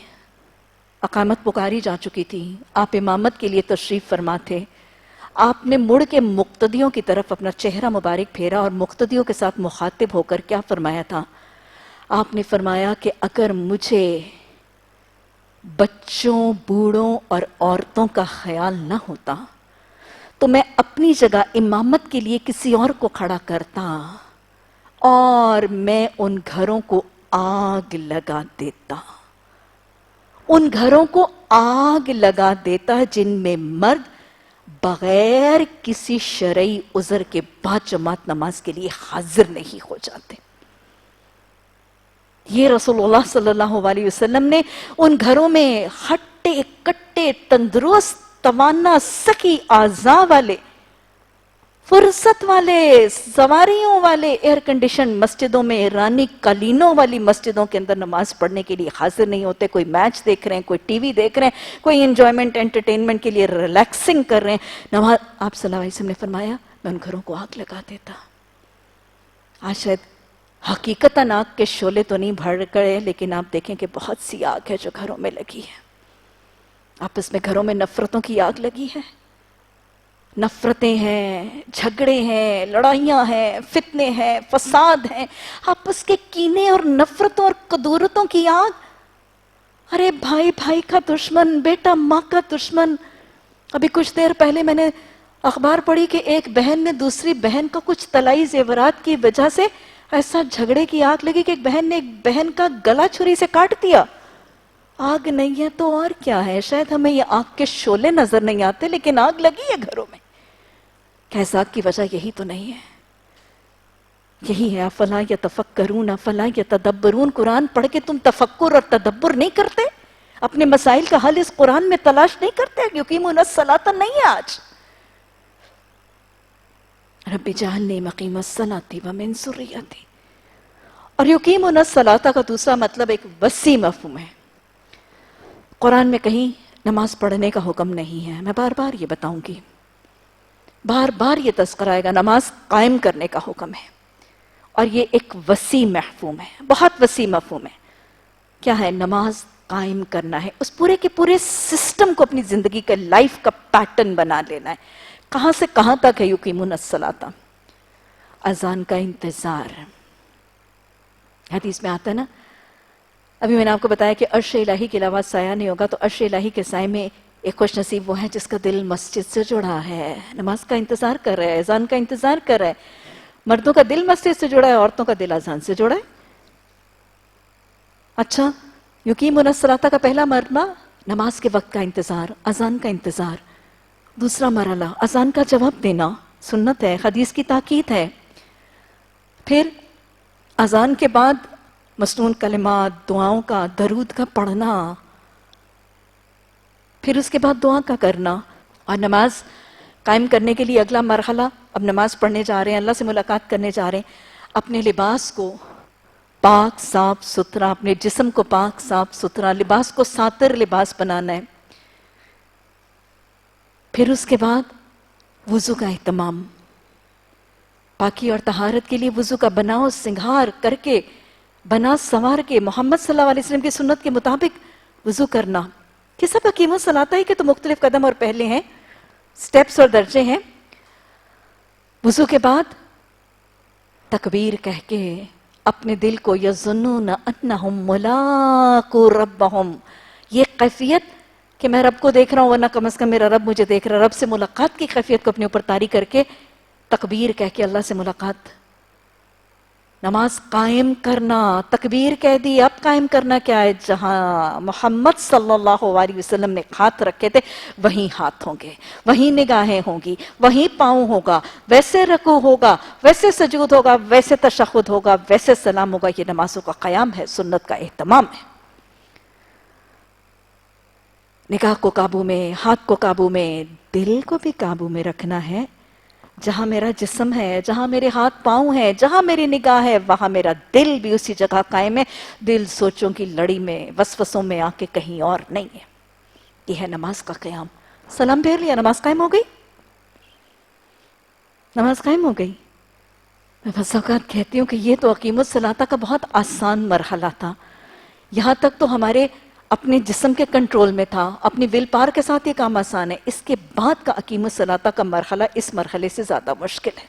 S1: اقامت پکاری جا چکی تھی، آپ امامت کے لیے تشریف فرما تھے. آپ نے مڑ کے مقتدیوں کی طرف اپنا چہرہ مبارک پھیرا اور مقتدیوں کے ساتھ مخاطب ہو کر کیا فرمایا تھا؟ آپ نے فرمایا کہ اگر مجھے بچوں، بوڑھوں اور عورتوں کا خیال نہ ہوتا تو میں اپنی جگہ امامت کے لیے کسی اور کو کھڑا کرتا اور میں ان گھروں کو آگ لگا دیتا. ان گھروں کو آگ لگا دیتا جن میں مرد بغیر کسی شرعی عذر کے با جماعت نماز کے لیے حاضر نہیں ہو جاتے. یہ رسول اللہ صلی اللہ علیہ وسلم نے ان گھروں میں ہٹے کٹے، تندرست، توانا، سخی اعضاء والے، فرصت والے، سواریوں والے، ایئر کنڈیشن مسجدوں میں، ایرانی قالینوں والی مسجدوں کے اندر نماز پڑھنے کے لیے حاضر نہیں ہوتے. کوئی میچ دیکھ رہے ہیں، کوئی ٹی وی دیکھ رہے ہیں، کوئی انجوائمنٹ، انٹرٹینمنٹ کے لیے ریلیکسنگ کر رہے ہیں. نماز، آپ صلی اللہ علیہ وسلم نے فرمایا میں ان گھروں کو آگ لگا دیتا. آج شاید حقیقتاً آگ کے شعلے تو نہیں بھڑ گئے، لیکن آپ دیکھیں کہ بہت سی آگ ہے جو گھروں میں لگی ہے. آپس میں گھروں میں نفرتوں کی آگ لگی ہے. نفرتیں ہیں، جھگڑے ہیں، لڑائیاں ہیں، فتنے ہیں، فساد ہیں، آپس کے کینے اور نفرتوں اور کدورتوں کی آگ. ارے بھائی بھائی کا دشمن، بیٹا ماں کا دشمن. ابھی کچھ دیر پہلے میں نے اخبار پڑھی کہ ایک بہن نے دوسری بہن کو کچھ طلائی زیورات کی وجہ سے ایسا جھگڑے کی آگ لگی کہ ایک بہن نے ایک بہن کا گلا چھری سے کاٹ دیا. آگ نہیں ہے تو اور کیا ہے؟ شاید ہمیں یہ آگ کے شعلے نظر نہیں آتے، لیکن آگ لگی ہے گھروں میں. کیس آگ کی وجہ یہی تو نہیں ہے؟ یہی ہے افلا یتفکرون افلا یتدبرون. قرآن پڑھ کے تم تفکر اور تدبر نہیں کرتے؟ اپنے مسائل کا حل اس قرآن میں تلاش نہیں کرتے؟ یقیمون الصلاۃ نہیں ہے آج. رب اجعلنی مقیم الصلاۃ ومن ذریتی. اور یقیمون الصلاۃ کا دوسرا مطلب ایک وسیع مفہوم ہے. قرآن میں کہیں نماز پڑھنے کا حکم نہیں ہے. میں بار بار یہ بتاؤں گی، بار بار یہ تذکرہ آئے گا، نماز قائم کرنے کا حکم ہے. اور یہ ایک وسیع مفہوم ہے، بہت وسیع مفہوم ہے. کیا ہے؟ نماز قائم کرنا ہے، اس پورے کے پورے سسٹم کو اپنی زندگی کا، لائف کا پیٹرن بنا لینا ہے. کہاں سے کہاں تک ہے یقیمون الصلاۃ؟ اذان کا انتظار. حدیث میں آتا ہے نا، ابھی میں نے آپ کو بتایا کہ عرش الہی کے علاوہ سایہ نہیں ہوگا، تو عرش الہی کے سائے میں ایک خوش نصیب وہ ہے جس کا دل مسجد سے جڑا ہے، نماز کا انتظار کر رہا ہے، اذان کا انتظار کر رہا ہے. مردوں کا دل مسجد سے جڑا ہے، عورتوں کا دل اذان سے جڑا ہے. اچھا، یقیمون الصلاۃ کا پہلا مرحلہ نماز کے وقت کا انتظار، اذان کا انتظار. دوسرا مرحلہ اذان کا جواب دینا، سنت ہے، حدیث کی تاکید ہے. پھر اذان کے بعد مسنون کلمات، دعاؤں کا، درود کا پڑھنا. پھر اس کے بعد دعا کا کرنا. اور نماز قائم کرنے کے لیے اگلا مرحلہ، اب نماز پڑھنے جا رہے ہیں، اللہ سے ملاقات کرنے جا رہے ہیں، اپنے لباس کو پاک صاف ستھرا، اپنے جسم کو پاک صاف ستھرا، لباس کو ساتر لباس بنانا ہے. پھر اس کے بعد وضو کا اہتمام، پاکی اور طہارت کے لیے وضو کا بناؤ سنگھار کر کے، بنا سنوار کے، محمد صلی اللہ علیہ وسلم کی سنت کے مطابق وضو کرنا. یہ سب حکیم الصلاۃ ہی کے تو مختلف قدم اور پہلے ہیں، سٹیپس اور درجے ہیں. وضو کے بعد تکبیر کہہ کے اپنے دل کو یظنون انہم ملاقو ربہم، یہ کیفیت کہ میں رب کو دیکھ رہا ہوں ورنہ کم از کم میرا رب مجھے دیکھ رہا ہے، رب سے ملاقات کی کیفیت کو اپنے اوپر طاری کر کے تکبیر کہہ کے اللہ سے ملاقات. نماز قائم کرنا، تکبیر کہہ دی، اب قائم کرنا کیا ہے؟ جہاں محمد صلی اللہ علیہ وسلم نے ہاتھ رکھے تھے وہیں ہاتھ ہوں گے، وہیں نگاہیں ہوں گی، وہیں پاؤں ہوگا، ویسے رکوع ہوگا، ویسے سجود ہوگا، ویسے تشہد ہوگا، ویسے سلام ہوگا. یہ نمازوں کا قیام ہے، سنت کا اہتمام ہے. نگاہ کو قابو میں، ہاتھ کو قابو میں، دل کو بھی قابو میں رکھنا ہے. جہاں میرا جسم ہے، جہاں میرے ہاتھ پاؤں ہیں، جہاں میری نگاہ ہے، وہاں میرا دل بھی اسی جگہ قائم ہے. دل سوچوں کی لڑی میں، وسوسوں میں آ کے کہیں اور نہیں ہے. یہ ہے نماز کا قیام. سلام پھیر لیا، نماز قائم ہو گئی، نماز قائم ہو گئی. میں بس اوقات کہتی ہوں کہ یہ تو اقیم الصلاۃ کا بہت آسان مرحلہ تھا. یہاں تک تو ہمارے اپنے جسم کے کنٹرول میں تھا، اپنی ول پاور کے ساتھ یہ کام آسان ہے. اس کے بعد کا اقیم الصلاۃ کا مرحلہ اس مرحلے سے زیادہ مشکل ہے.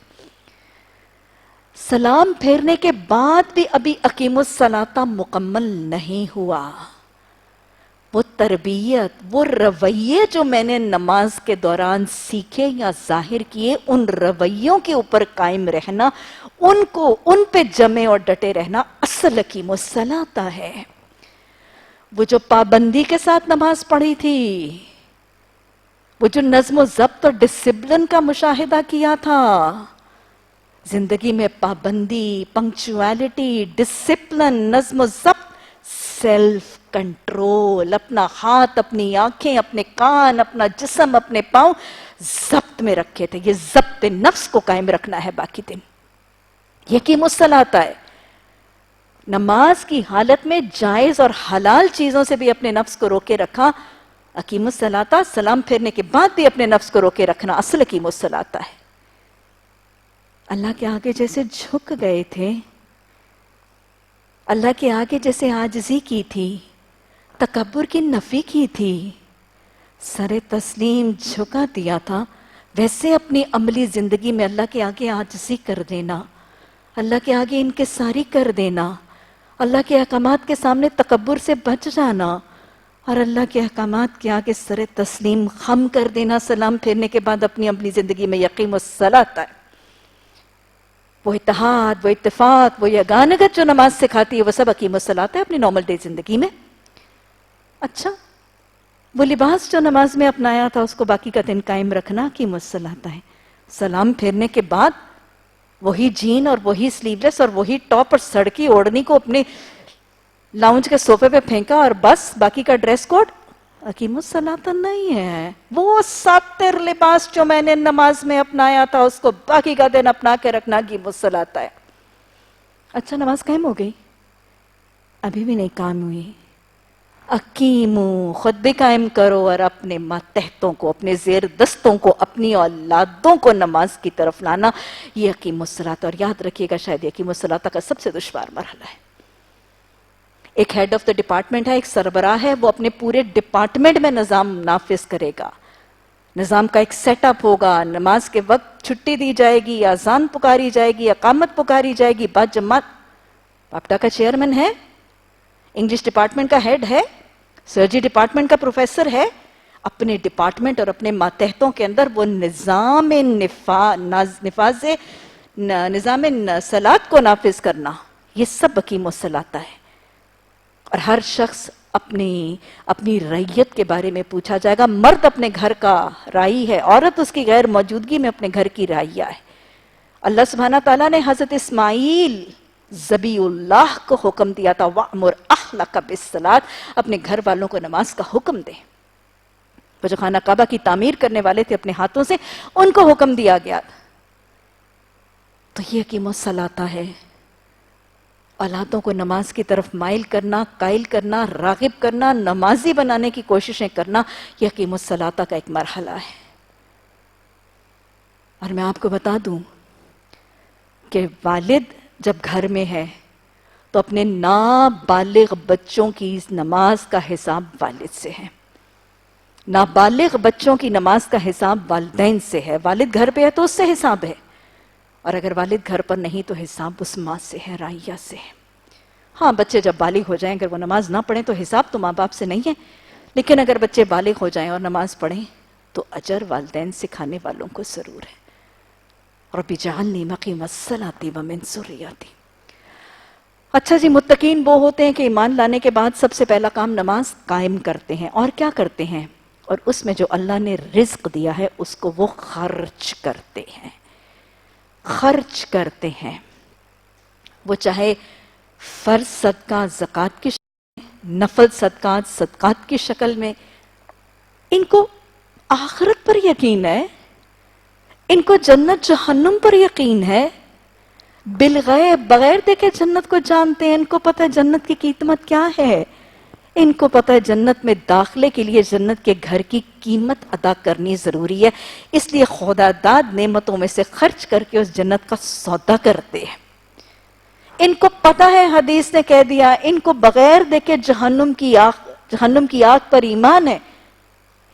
S1: سلام پھیرنے کے بعد بھی ابھی اقیم الصلاۃ مکمل نہیں ہوا. وہ تربیت، وہ رویے جو میں نے نماز کے دوران سیکھے یا ظاہر کیے، ان رویوں کے اوپر قائم رہنا، ان پہ جمے اور ڈٹے رہنا اصل اقیم الصلاۃ ہے. وہ جو پابندی کے ساتھ نماز پڑھی تھی، وہ جو نظم و ضبط اور ڈسپلن کا مشاہدہ کیا تھا، زندگی میں پابندی، پنکچویلٹی، ڈسپلن، نظم و ضبط، سیلف کنٹرول، اپنا ہاتھ، اپنی آنکھیں، اپنے کان، اپنا جسم، اپنے پاؤں ضبط میں رکھے تھے. یہ ضبط نفس کو قائم رکھنا ہے باقی دن. یہ اقیم الصلاۃ ہے. نماز کی حالت میں جائز اور حلال چیزوں سے بھی اپنے نفس کو روکے رکھا اقیم الصلاۃ. سلام پھیرنے کے بعد بھی اپنے نفس کو روکے رکھنا اصل اقیم الصلاۃ ہے. اللہ کے آگے جیسے جھک گئے تھے، اللہ کے آگے جیسے عاجزی کی تھی، تکبر کی نفی کی تھی، سر تسلیم جھکا دیا تھا، ویسے اپنی عملی زندگی میں اللہ کے آگے عاجزی کر دینا، اللہ کے آگے انکساری کر دینا، اللہ کے احکامات کے سامنے تکبر سے بچ جانا، اور اللہ کے احکامات کے آگے سر تسلیم خم کر دینا سلام پھیرنے کے بعد اپنی اپنی زندگی میں یقین الصلاۃ ہے. وہ اتحاد، وہ اتفاق، وہ یگانگت جو نماز سکھاتی ہے، وہ سب اقیم الصلاۃ ہے اپنی نارمل ڈے زندگی میں. اچھا، وہ لباس جو نماز میں اپنایا تھا اس کو باقی کا دن قائم رکھنا اقیم الصلاۃ ہے. سلام پھیرنے کے بعد وہی جین اور وہی سلیو لیس اور وہی ٹاپ اور سڑکی اوڑھنی کو اپنے لاؤنج کے صوفے پہ پھینکا اور بس باقی کا ڈریس کوڈ اقیم الصلاۃ نہیں ہے. وہ ساتر لباس جو میں نے نماز میں اپنایا تھا اس کو باقی کا دن اپنا کے رکھنا اقیم الصلاۃ ہے. اچھا، نماز قائم ہو گئی. ابھی بھی نہیں کام ہوئی. اقیمو، خود بھی قائم کرو اور اپنے ماتحتوں کو، اپنے زیر دستوں کو، اپنی اولادوں کو نماز کی طرف لانا. یہ اقیم الصلاۃ. اور یاد رکھیے گا شاید اقیم الصلاۃ کا سب سے دشوار مرحلہ ہے. ایک ہیڈ آف دا ڈپارٹمنٹ ہے، ایک سربراہ ہے، وہ اپنے پورے ڈپارٹمنٹ میں نظام نافذ کرے گا. نظام کا ایک سیٹ اپ ہوگا، نماز کے وقت چھٹی دی جائے گی، اذان پکاری جائے گی، اقامت پکاری جائے گی، بعد جماعت. پاپٹا کا چیئرمین ہے، انگلش ڈپارٹمنٹ کا ہیڈ ہے، سرجری ڈپارٹمنٹ کا پروفیسر ہے. اپنے ڈپارٹمنٹ اور اپنے ماتحتوں کے اندر وہ نظام صلاۃ کو نافذ کرنا، یہ سب اقیم الصلاۃ ہے. اور ہر شخص اپنی رعیت کے بارے میں پوچھا جائے گا. مرد اپنے گھر کا رائی ہے، عورت اس کی غیر موجودگی میں اپنے گھر کی رائیہ ہے. اللہ سبحانہ تعالیٰ نے حضرت اسماعیل ذبیح اللہ کو حکم دیا تھا وَأْمُرْ أَهْلَكَ بِالصَّلَاةِ، اپنے گھر والوں کو نماز کا حکم دے. وہ جو خانہ کعبہ کی تعمیر کرنے والے تھے اپنے ہاتھوں سے، ان کو حکم دیا گیا. تو یہ اقیم الصلاۃ ہے. اولادوں کو نماز کی طرف مائل کرنا، قائل کرنا، راغب کرنا، نمازی بنانے کی کوششیں کرنا، یہ اقیم الصلاۃ کا ایک مرحلہ ہے. اور میں آپ کو بتا دوں کہ والد جب گھر میں ہے تو اپنے نابالغ بچوں کی نماز کا حساب والد سے ہے. نابالغ بچوں کی نماز کا حساب والدین سے ہے. والد گھر پہ ہے تو اس سے حساب ہے، اور اگر والد گھر پر نہیں تو حساب اس ماں سے ہے، رائیہ سے ہے. ہاں، بچے جب بالغ ہو جائیں اگر وہ نماز نہ پڑھیں تو حساب تو ماں باپ سے نہیں ہے، لیکن اگر بچے بالغ ہو جائیں اور نماز پڑھیں تو اجر والدین سکھانے والوں کو ضرور ہے. رب اجعلنی مقیم الصلاۃ ومن ذریتی. اچھا جی، متقین وہ ہوتے ہیں کہ ایمان لانے کے بعد سب سے پہلا کام نماز قائم کرتے ہیں. اور کیا کرتے ہیں؟ اور اس میں جو اللہ نے رزق دیا ہے اس کو وہ خرچ کرتے ہیں. خرچ کرتے ہیں، وہ چاہے فرض صدقات زکوٰۃ کی شکل میں، نفل صدقات صدقات کی شکل میں. ان کو آخرت پر یقین ہے، ان کو جنت جہنم پر یقین ہے. بالغیب، بغیر دیکھے جنت کو جانتے ہیں. ان کو پتہ ہے جنت کی قیمت کیا ہے. ان کو پتہ ہے جنت میں داخلے کے لیے جنت کے گھر کی قیمت ادا کرنی ضروری ہے. اس لیے خدا داد نعمتوں میں سے خرچ کر کے اس جنت کا سودا کرتے ہیں. ان کو پتہ ہے، حدیث نے کہہ دیا، ان کو بغیر دیکھے جہنم کی آگ پر ایمان ہے.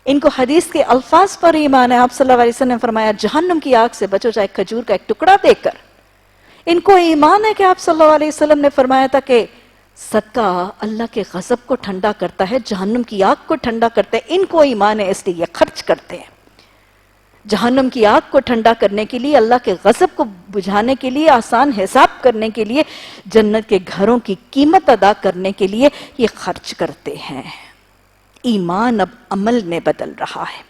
S1: ان کو حدیث کے الفاظ پر ایمان ہے. آپ صلی اللہ علیہ وسلم نے فرمایا جہنم کی آگ سے بچو چاہے کھجور کا ایک ٹکڑا دے کر. ان کو ایمان ہے کہ آپ صلی اللہ علیہ وسلم نے فرمایا تھا کہ صدقہ اللہ کے غضب کو ٹھنڈا کرتا ہے، جہنم کی آگ کو ٹھنڈا کرتا ہے. ان کو ایمان ہے، اس لیے یہ خرچ کرتے ہیں. جہنم کی آگ کو ٹھنڈا کرنے کے لیے، اللہ کے غضب کو بجھانے کے لیے، آسان حساب کرنے کے لیے، جنت کے گھروں کی قیمت ادا کرنے کے لیے یہ خرچ کرتے ہیں. ایمان اب عمل میں بدل رہا ہے.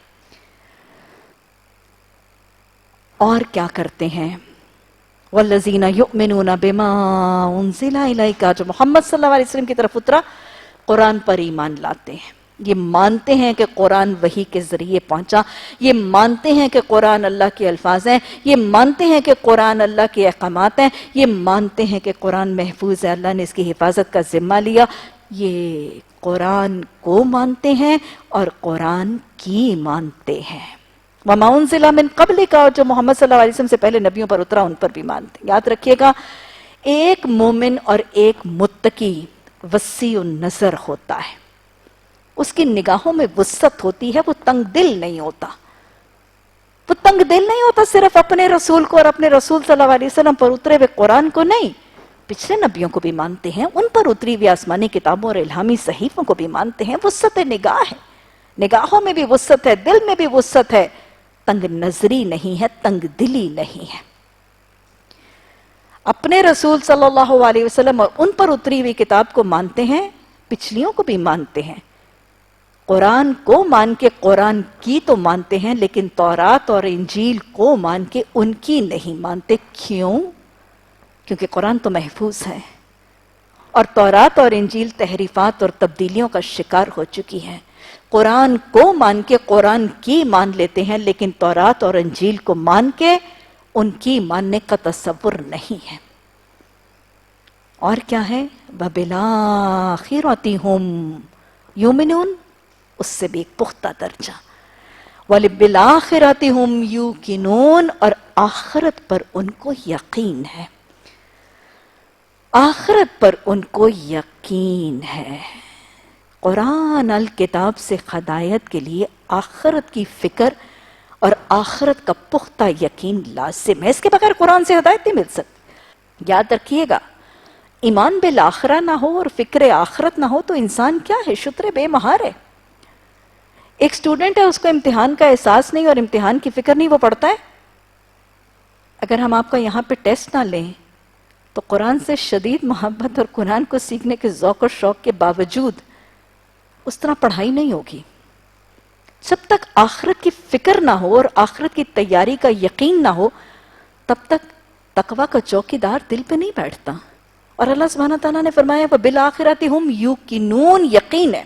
S1: اور کیا کرتے ہیں؟ والذین یؤمنون بما انزل الیک، جو محمد صلی اللہ علیہ وسلم کی طرف اترا، قرآن پر ایمان لاتے ہیں. یہ مانتے ہیں کہ قرآن وحی کے ذریعے پہنچا، یہ مانتے ہیں کہ قرآن اللہ کے الفاظ ہیں، یہ مانتے ہیں کہ قرآن اللہ کے احکامات ہیں، یہ مانتے ہیں کہ قرآن محفوظ ہے، اللہ نے اس کی حفاظت کا ذمہ لیا. یہ قرآن کو مانتے ہیں اور قرآن کی مانتے ہیں. وَمَا أُنزِلَ مِن قَبْلِكَ، اور جو محمد صلی اللہ علیہ وسلم سے پہلے نبیوں پر اترا ان پر بھی مانتے ہیں. یاد رکھیے گا، ایک مومن اور ایک متقی وسیع النظر ہوتا ہے. اس کی نگاہوں میں وسعت ہوتی ہے، وہ تنگ دل نہیں ہوتا. وہ تنگ دل نہیں ہوتا صرف اپنے رسول کو اور اپنے رسول صلی اللہ علیہ وسلم پر اترے ہوئے قرآن کو نہیں، پچھلے نبیوں کو بھی مانتے ہیں، ان پر اتری ہوئی آسمانی کتابوں اور الہامی صحیفوں کو بھی مانتے ہیں. وسعت نگاہ ہے، نگاہوں میں بھی وسعت ہے، دل میں بھی وسعت ہے. تنگ نظری نہیں ہے، تنگ دلی نہیں ہے. اپنے رسول صلی اللہ علیہ وسلم اور ان پر اتری ہوئی کتاب کو مانتے ہیں، پچھلیوں کو بھی مانتے ہیں. قرآن کو مان کے قرآن کی تو مانتے ہیں، لیکن تورات اور انجیل کو مان کے ان کی نہیں مانتے. کیوں؟ کیونکہ قرآن تو محفوظ ہے اور تورات اور انجیل تحریفات اور تبدیلیوں کا شکار ہو چکی ہیں. قرآن کو مان کے قرآن کی مان لیتے ہیں، لیکن تورات اور انجیل کو مان کے ان کی ماننے کا تصور نہیں ہے. اور کیا ہے؟ وَبِالْآخِرَةِ هُمْ یُؤْمِنُونَ، اس سے بھی ایک پختہ درجہ. وَبِالْآخِرَةِ هُمْ یُوقِنُونَ، اور آخرت پر ان کو یقین ہے. آخرت پر ان کو یقین ہے. قرآن الکتاب سے ہدایت کے لیے آخرت کی فکر اور آخرت کا پختہ یقین لازم ہے. اس کے بغیر قرآن سے ہدایت نہیں مل سکتی. یاد رکھیے گا، ایمان بالآخرہ نہ ہو اور فکر آخرت نہ ہو تو انسان کیا ہے؟ شتر بے مہار ہے. ایک سٹوڈنٹ ہے، اس کو امتحان کا احساس نہیں اور امتحان کی فکر نہیں، وہ پڑھتا ہے. اگر ہم آپ کا یہاں پہ ٹیسٹ نہ لیں تو قرآن سے شدید محبت اور قرآن کو سیکھنے کے ذوق و شوق کے باوجود اس طرح پڑھائی نہیں ہوگی. جب تک آخرت کی فکر نہ ہو اور آخرت کی تیاری کا یقین نہ ہو تب تک تقوی کا چوکیدار دل پہ نہیں بیٹھتا. اور اللہ سبحانہ تعالیٰ نے فرمایا وَبِالْآخِرَةِ هُمْ یُوقِنُونَ، یقین ہے.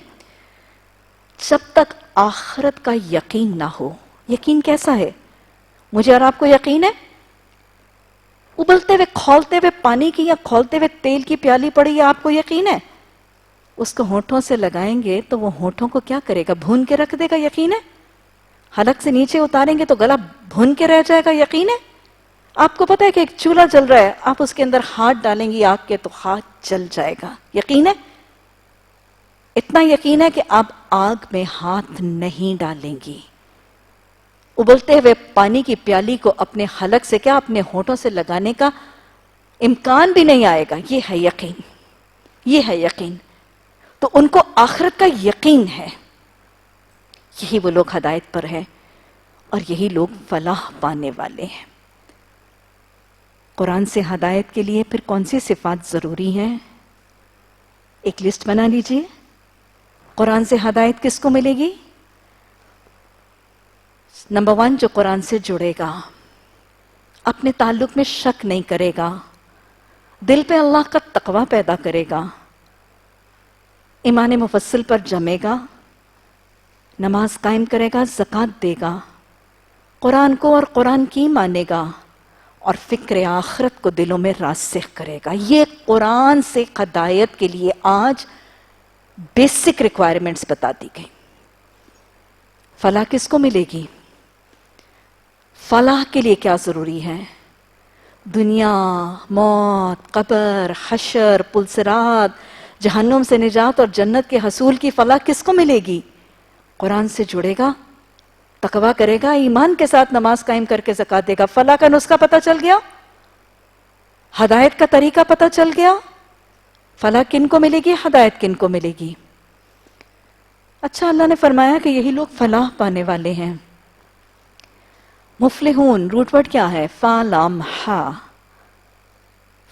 S1: جب تک آخرت کا یقین نہ ہو. یقین کیسا ہے؟ مجھے اور آپ کو یقین ہے؟ ابلتے ہوئے کھولتے ہوئے پانی کی یا کھولتے ہوئے تیل کی پیالی پڑی ہے، آپ کو یقین ہے؟ اس کو ہونٹوں سے لگائیں گے تو وہ ہونٹوں کو کیا کرے گا؟ بھون کے رکھ دے گا. یقین ہے؟ حلق سے نیچے اتاریں گے تو گلا بھون کے رہ جائے گا. یقین ہے؟ آپ کو پتا ہے کہ ایک چولہا جل رہا ہے، آپ اس کے اندر ہاتھ ڈالیں گی آگ کے تو ہاتھ جل جائے گا. یقین ہے؟ اتنا یقین ہے کہ آپ آگ میں ہاتھ نہیں ڈالیں گی. ابلتے ہوئے پانی کی پیالی کو اپنے حلق سے کیا اپنے ہونٹوں سے لگانے کا امکان بھی نہیں آئے گا. یہ ہے یقین. یہ ہے یقین. تو ان کو آخرت کا یقین ہے. یہی وہ لوگ ہدایت پر ہیں اور یہی لوگ فلاح پانے والے ہیں. قرآن سے ہدایت کے لیے پھر کون سی صفات ضروری ہیں؟ ایک لسٹ بنا لیجئے. قرآن سے ہدایت کس کو ملے گی؟ نمبر 1، جو قرآن سے جڑے گا، اپنے تعلق میں شک نہیں کرے گا، دل پہ اللہ کا تقوی پیدا کرے گا، ایمان مفصل پر جمے گا، نماز قائم کرے گا، زکوٰۃ دے گا، قرآن کو اور قرآن کی مانے گا اور فکر آخرت کو دلوں میں راسخ کرے گا. یہ قرآن سے ہدایت کے لیے آج بیسک ریکوائرمنٹس بتا دی گئی. فلاح کس کو ملے گی؟ فلاح کے لیے کیا ضروری ہے؟ دنیا، موت، قبر، حشر، پلسرات، جہنم سے نجات اور جنت کے حصول کی فلاح کس کو ملے گی؟ قرآن سے جڑے گا، تقویٰ کرے گا، ایمان کے ساتھ نماز قائم کر کے زکوٰۃ دے گا. فلاح کا نسخہ پتہ چل گیا، ہدایت کا طریقہ پتہ چل گیا. فلاح کن کو ملے گی؟ ہدایت کن کو ملے گی؟ اچھا، اللہ نے فرمایا کہ یہی لوگ فلاح پانے والے ہیں. مفلحون روٹ ورڈ کیا ہے؟ فالامحا.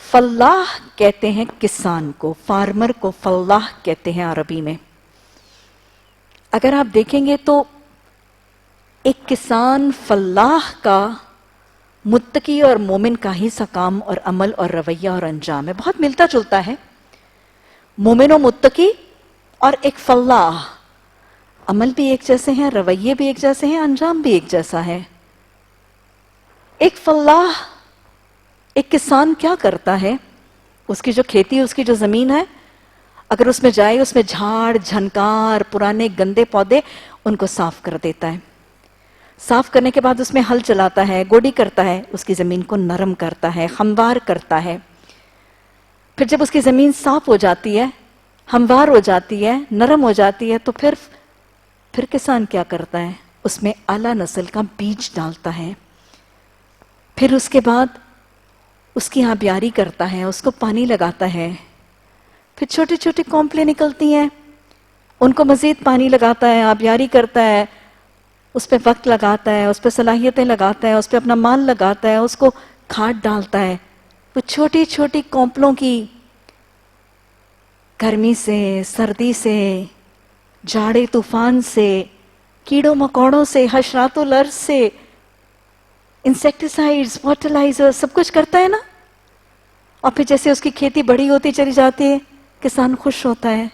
S1: فلاح کہتے ہیں کسان کو، فارمر کو فلاح کہتے ہیں عربی میں. اگر آپ دیکھیں گے تو ایک کسان فلاح کا متقی اور مومن کا ہی سا کام اور عمل اور رویہ اور انجام ہے. بہت ملتا جلتا ہے. مومن و متقی اور ایک فلاح، عمل بھی ایک جیسے ہیں، رویے بھی ایک جیسے ہیں، انجام بھی ایک جیسا ہے. ایک فلاح، ایک کسان کیا کرتا ہے؟ اس کی جو کھیتی، اس کی جو زمین ہے، اگر اس میں جائے، اس میں جھاڑ جھنکار پرانے گندے پودے ان کو صاف کر دیتا ہے. صاف کرنے کے بعد اس میں ہل چلاتا ہے، گوڈی کرتا ہے، اس کی زمین کو نرم کرتا ہے، ہموار کرتا ہے. پھر جب اس کی زمین صاف ہو جاتی ہے، ہموار ہو جاتی ہے، نرم ہو جاتی ہے تو پھر کسان کیا کرتا ہے؟ اس میں اعلیٰ نسل کا بیج ڈالتا ہے. پھر اس کے بعد اس کی آبیاری کرتا ہے، اس کو پانی لگاتا ہے. پھر چھوٹی چھوٹی کونپلیں نکلتی ہیں، ان کو مزید پانی لگاتا ہے، آبیاری کرتا ہے، اس پہ وقت لگاتا ہے، اس پہ صلاحیتیں لگاتا ہے، اس پہ اپنا مال لگاتا ہے، اس کو کھاد ڈالتا ہے. وہ چھوٹی چھوٹی کونپلوں کی گرمی سے، سردی سے، جاڑے طوفان سے، کیڑوں مکوڑوں سے، حشرات الارض سے، انسیکٹیسائیڈز، فرٹیلائزر، سب کچھ کرتا ہے نا. اور پھر جیسے اس کی کھیتی بڑی ہوتی چلی جاتی ہے، کسان خوش ہوتا ہے.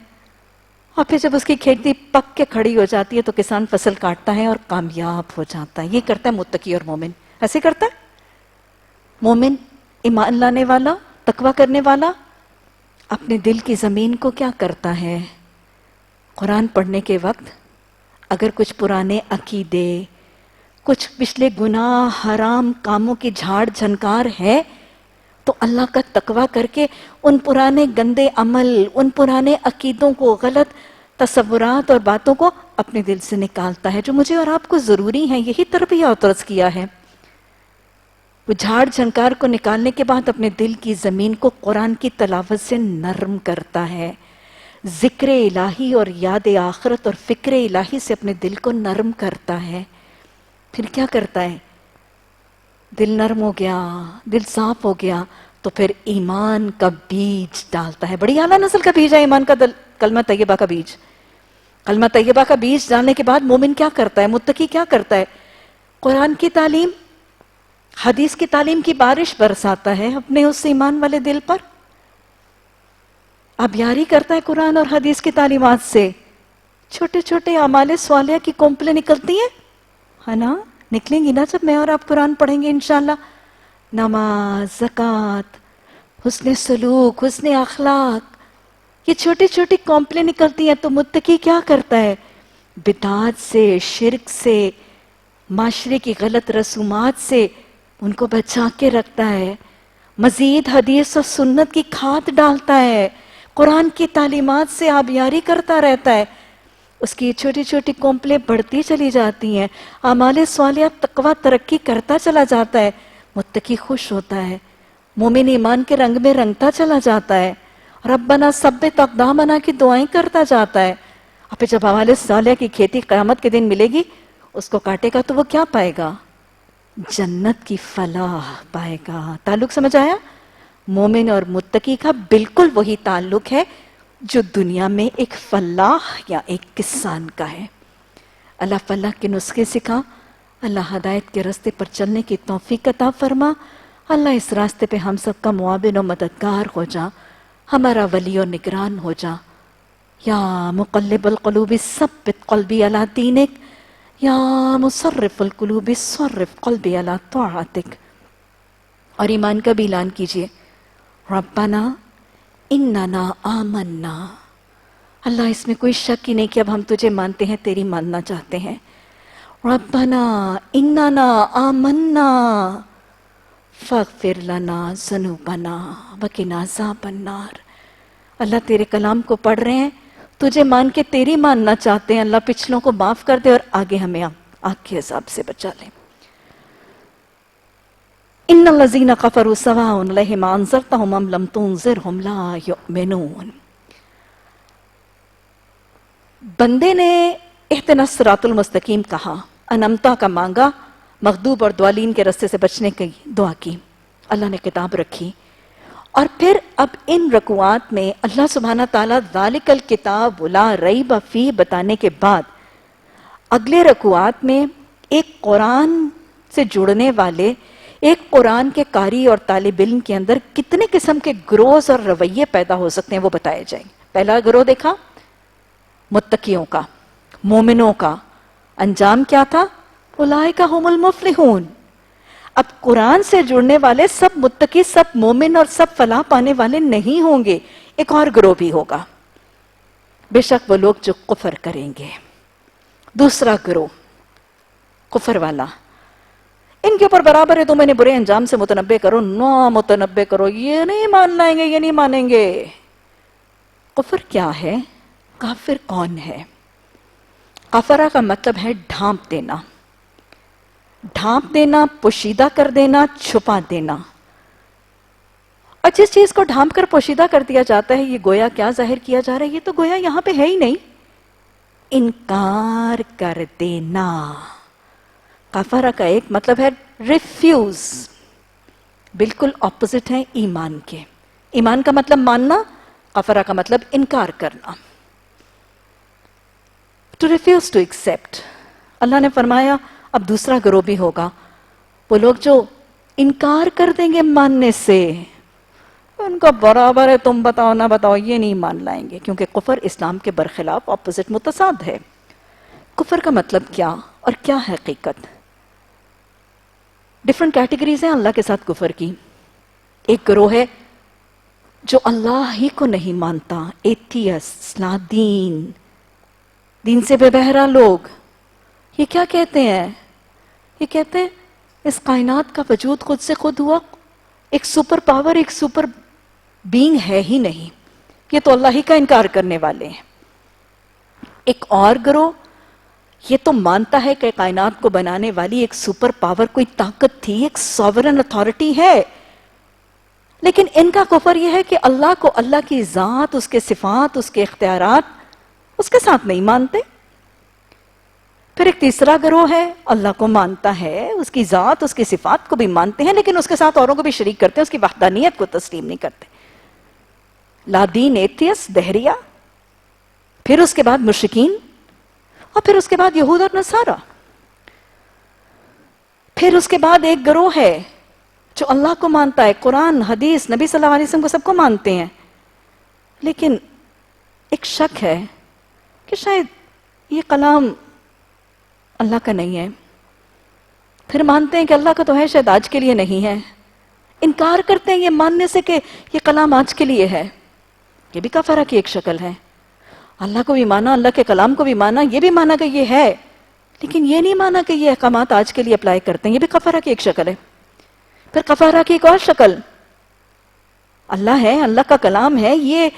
S1: اور پھر جب اس کی کھیتی پک کے کھڑی ہو جاتی ہے تو کسان فصل کاٹتا ہے اور کامیاب ہو جاتا ہے. یہ کرتا ہے متقی اور مومن. ایسے کرتا ہے مومن، ایمان لانے والا، تقویٰ کرنے والا، اپنے دل کی زمین کو کیا کرتا ہے؟ قرآن پڑھنے کے وقت اگر کچھ پرانے عقیدے، کچھ پچھلے گناہ حرام کاموں کی جھاڑ جھنکار ہے تو اللہ کا تقوی کر کے ان پرانے گندے عمل، ان پرانے عقیدوں کو، غلط تصورات اور باتوں کو اپنے دل سے نکالتا ہے، جو مجھے اور آپ کو ضروری ہیں۔ یہی تربیہ اور طرز کیا ہے۔ وہ جھاڑ جھنکار کو نکالنے کے بعد اپنے دل کی زمین کو قرآن کی تلاوت سے نرم کرتا ہے، ذکر الہی اور یاد آخرت اور فکر الہی سے اپنے دل کو نرم کرتا ہے۔ پھر کیا کرتا ہے؟ دل نرم ہو گیا، دل صاف ہو گیا تو پھر ایمان کا بیج ڈالتا ہے۔ بڑی اعلیٰ نسل کا بیج ہے ایمان کا کلمہ طیبہ کا بیج۔ کلمہ طیبہ کا بیج ڈالنے کے بعد مومن کیا کرتا ہے؟ متقی کیا کرتا ہے؟ قرآن کی تعلیم، حدیث کی تعلیم کی بارش برساتا ہے اپنے اس ایمان والے دل پر، آبیاری کرتا ہے قرآن اور حدیث کی تعلیمات سے۔ چھوٹے چھوٹے اعمال صالحہ کی کونپلیں نکلتی ہیں، ہے نا؟ نکلیں گی نا جب میں اور آپ قرآن پڑھیں گے انشاءاللہ۔ نماز، زکوٰۃ، حسن سلوک، حسن اخلاق، یہ چھوٹی چھوٹی کونپلیں نکلتی ہیں۔ تو متقی کیا کرتا ہے؟ بدعات سے، شرک سے، معاشرے کی غلط رسومات سے ان کو بچا کے رکھتا ہے، مزید حدیث اور سنت کی کھاد ڈالتا ہے، قرآن کی تعلیمات سے آبیاری کرتا رہتا ہے۔ اس کی چھوٹی چھوٹی کونپلیں بڑھتی چلی جاتی ہیں، اعمال صالحہ تقویٰ ترقی کرتا چلا جاتا ہے، متقی خوش ہوتا ہے، مومن ایمان کے رنگ میں رنگتا چلا جاتا ہے، ربنا ثبت اقدامنا کی دعائیں کرتا جاتا ہے۔ اور پھر جب اعمال صالحہ کی کھیتی قیامت کے دن ملے گی، اس کو کاٹے گا تو وہ کیا پائے گا؟ جنت کی فلاح پائے گا۔ تعلق سمجھ آیا؟ مومن اور متقی کا بالکل وہی تعلق ہے جو دنیا میں ایک فلاح یا ایک کسان کا ہے۔ اللہ فلاح کے نسخے سکھا، اللہ ہدایت کے راستے پر چلنے کی توفیق عطا فرما، اللہ اس راستے پہ ہم سب کا معاون و مددگار ہو جا، ہمارا ولی و نگران ہو جا۔ یا مقلب القلوب ثبت قلبی علی دینک، یا مصرف القلوب صرف قلبی علی طاعتک۔ اور ایمان کا بھی اعلان کیجئے، ربنا اننا آمنا، اللہ اس میں کوئی شک ہی نہیں کہ اب ہم تجھے مانتے ہیں، تیری ماننا چاہتے ہیں۔ ربنا اننا آمنا فاغفر لنا ذنوبنا وقنا عذاب النار۔ اللہ تیرے کلام کو پڑھ رہے ہیں، تجھے مان کے تیری ماننا چاہتے ہیں، اللہ پچھلوں کو معاف کر دے اور آگے ہمیں آگ کے عذاب سے بچا لے۔ ان الذین کفروا سواء علیہم انذرتہم ام لم تنذرہم لا یؤمنون۔ بندے نے اہدنا الصراط المستقیم کہا، انمتا کا مانگا، مغضوب اور ضالین کے رستے سے بچنے کی دعا کی، اللہ نے کتاب رکھی۔ اور پھر اب ان رکوعات میں اللہ سبحانہ تعالیٰ ذالک الکتاب لا ریب فیہ بتانے کے بعد اگلے رکوعات میں ایک قرآن سے جڑنے والے، ایک قرآن کے قاری اور طالب علم کے اندر کتنے قسم کے گروہز اور رویے پیدا ہو سکتے ہیں وہ بتائے جائیں۔ پہلا گروہ دیکھا متقیوں کا، مومنوں کا، انجام کیا تھا؟ اولئک ھم المفلحون۔ اب قرآن سے جڑنے والے سب متقی، سب مومن اور سب فلاح پانے والے نہیں ہوں گے، ایک اور گروہ بھی ہوگا، بے شک وہ لوگ جو کفر کریں گے۔ دوسرا گروہ کفر والا، ان کے اوپر برابر ہے تم انہیں برے انجام سے متنبع کرو، نہ متنبع کرو، یہ نہیں مان لائیں گے، یہ نہیں مانیں گے۔ کفر کیا ہے؟ کافر کون ہے؟ کفرہ کا مطلب ہے ڈھانپ دینا، ڈھانپ دینا، پوشیدہ کر دینا، چھپا دینا۔ اور جس چیز کو ڈھانپ کر پوشیدہ کر دیا جاتا ہے، یہ گویا کیا ظاہر کیا جا رہا ہے؟ یہ تو گویا یہاں پہ ہے ہی نہیں، انکار کر دینا۔ کفرہ کا ایک مطلب ہے ریفیوز، بالکل اپوزٹ ہے ایمان کے۔ ایمان کا مطلب ماننا، کفرہ کا مطلب انکار کرنا، to refuse to accept۔ اللہ نے فرمایا اب دوسرا گروہ بھی ہوگا، وہ لوگ جو انکار کر دیں گے ماننے سے، ان کا برابر ہے تم بتاؤ نہ بتاؤ، یہ نہیں مان لائیں گے، کیونکہ کفر اسلام کے برخلاف اپوزٹ متصاد ہے۔ کفر کا مطلب کیا اور کیا حقیقت؟ ڈیفرنٹ کیٹیگریز ہیں اللہ کے ساتھ کفر کی۔ ایک گروہ ہے جو اللہ ہی کو نہیں مانتا، ایتھیسٹ، لا دین، دین سے بے بہرا لوگ، یہ کیا کہتے ہیں؟ یہ کہتے ہیں اس کائنات کا وجود خود سے خود ہوا، ایک سپر پاور، ایک سپر بینگ ہے ہی نہیں، یہ تو اللہ ہی کا انکار کرنے والے ہیں۔ ایک اور گروہ یہ تو مانتا ہے کہ کائنات کو بنانے والی ایک سپر پاور، کوئی طاقت تھی، ایک سوورن اتھارٹی ہے، لیکن ان کا کفر یہ ہے کہ اللہ کو، اللہ کی ذات، اس کے صفات، اس کے اختیارات اس کے ساتھ نہیں مانتے۔ پھر ایک تیسرا گروہ ہے، اللہ کو مانتا ہے، اس کی ذات، اس کی صفات کو بھی مانتے ہیں، لیکن اس کے ساتھ اوروں کو بھی شریک کرتے ہیں، اس کی وحدانیت کو تسلیم نہیں کرتے۔ لا دین، ایتھیس، دہریہ، پھر اس کے بعد مشرکین، اور پھر اس کے بعد یہود اور نصارہ۔ پھر اس کے بعد ایک گروہ ہے جو اللہ کو مانتا ہے، قرآن، حدیث، نبی صلی اللہ علیہ وسلم کو سب کو مانتے ہیں، لیکن ایک شک ہے کہ شاید یہ کلام اللہ کا نہیں ہے۔ پھر مانتے ہیں کہ اللہ کا تو ہے، شاید آج کے لیے نہیں ہے، انکار کرتے ہیں یہ ماننے سے کہ یہ کلام آج کے لیے ہے۔ یہ بھی کفارہ کی ایک شکل ہے۔ اللہ کو بھی مانا، اللہ کے کلام کو بھی مانا، یہ بھی مانا کہ یہ ہے، لیکن یہ نہیں مانا کہ یہ احکامات آج کے لیے اپلائی کرتے ہیں، یہ بھی کفارہ کی ایک شکل ہے۔ پھر کفارہ کی ایک اور شکل، اللہ ہے، اللہ کا کلام ہے، یہ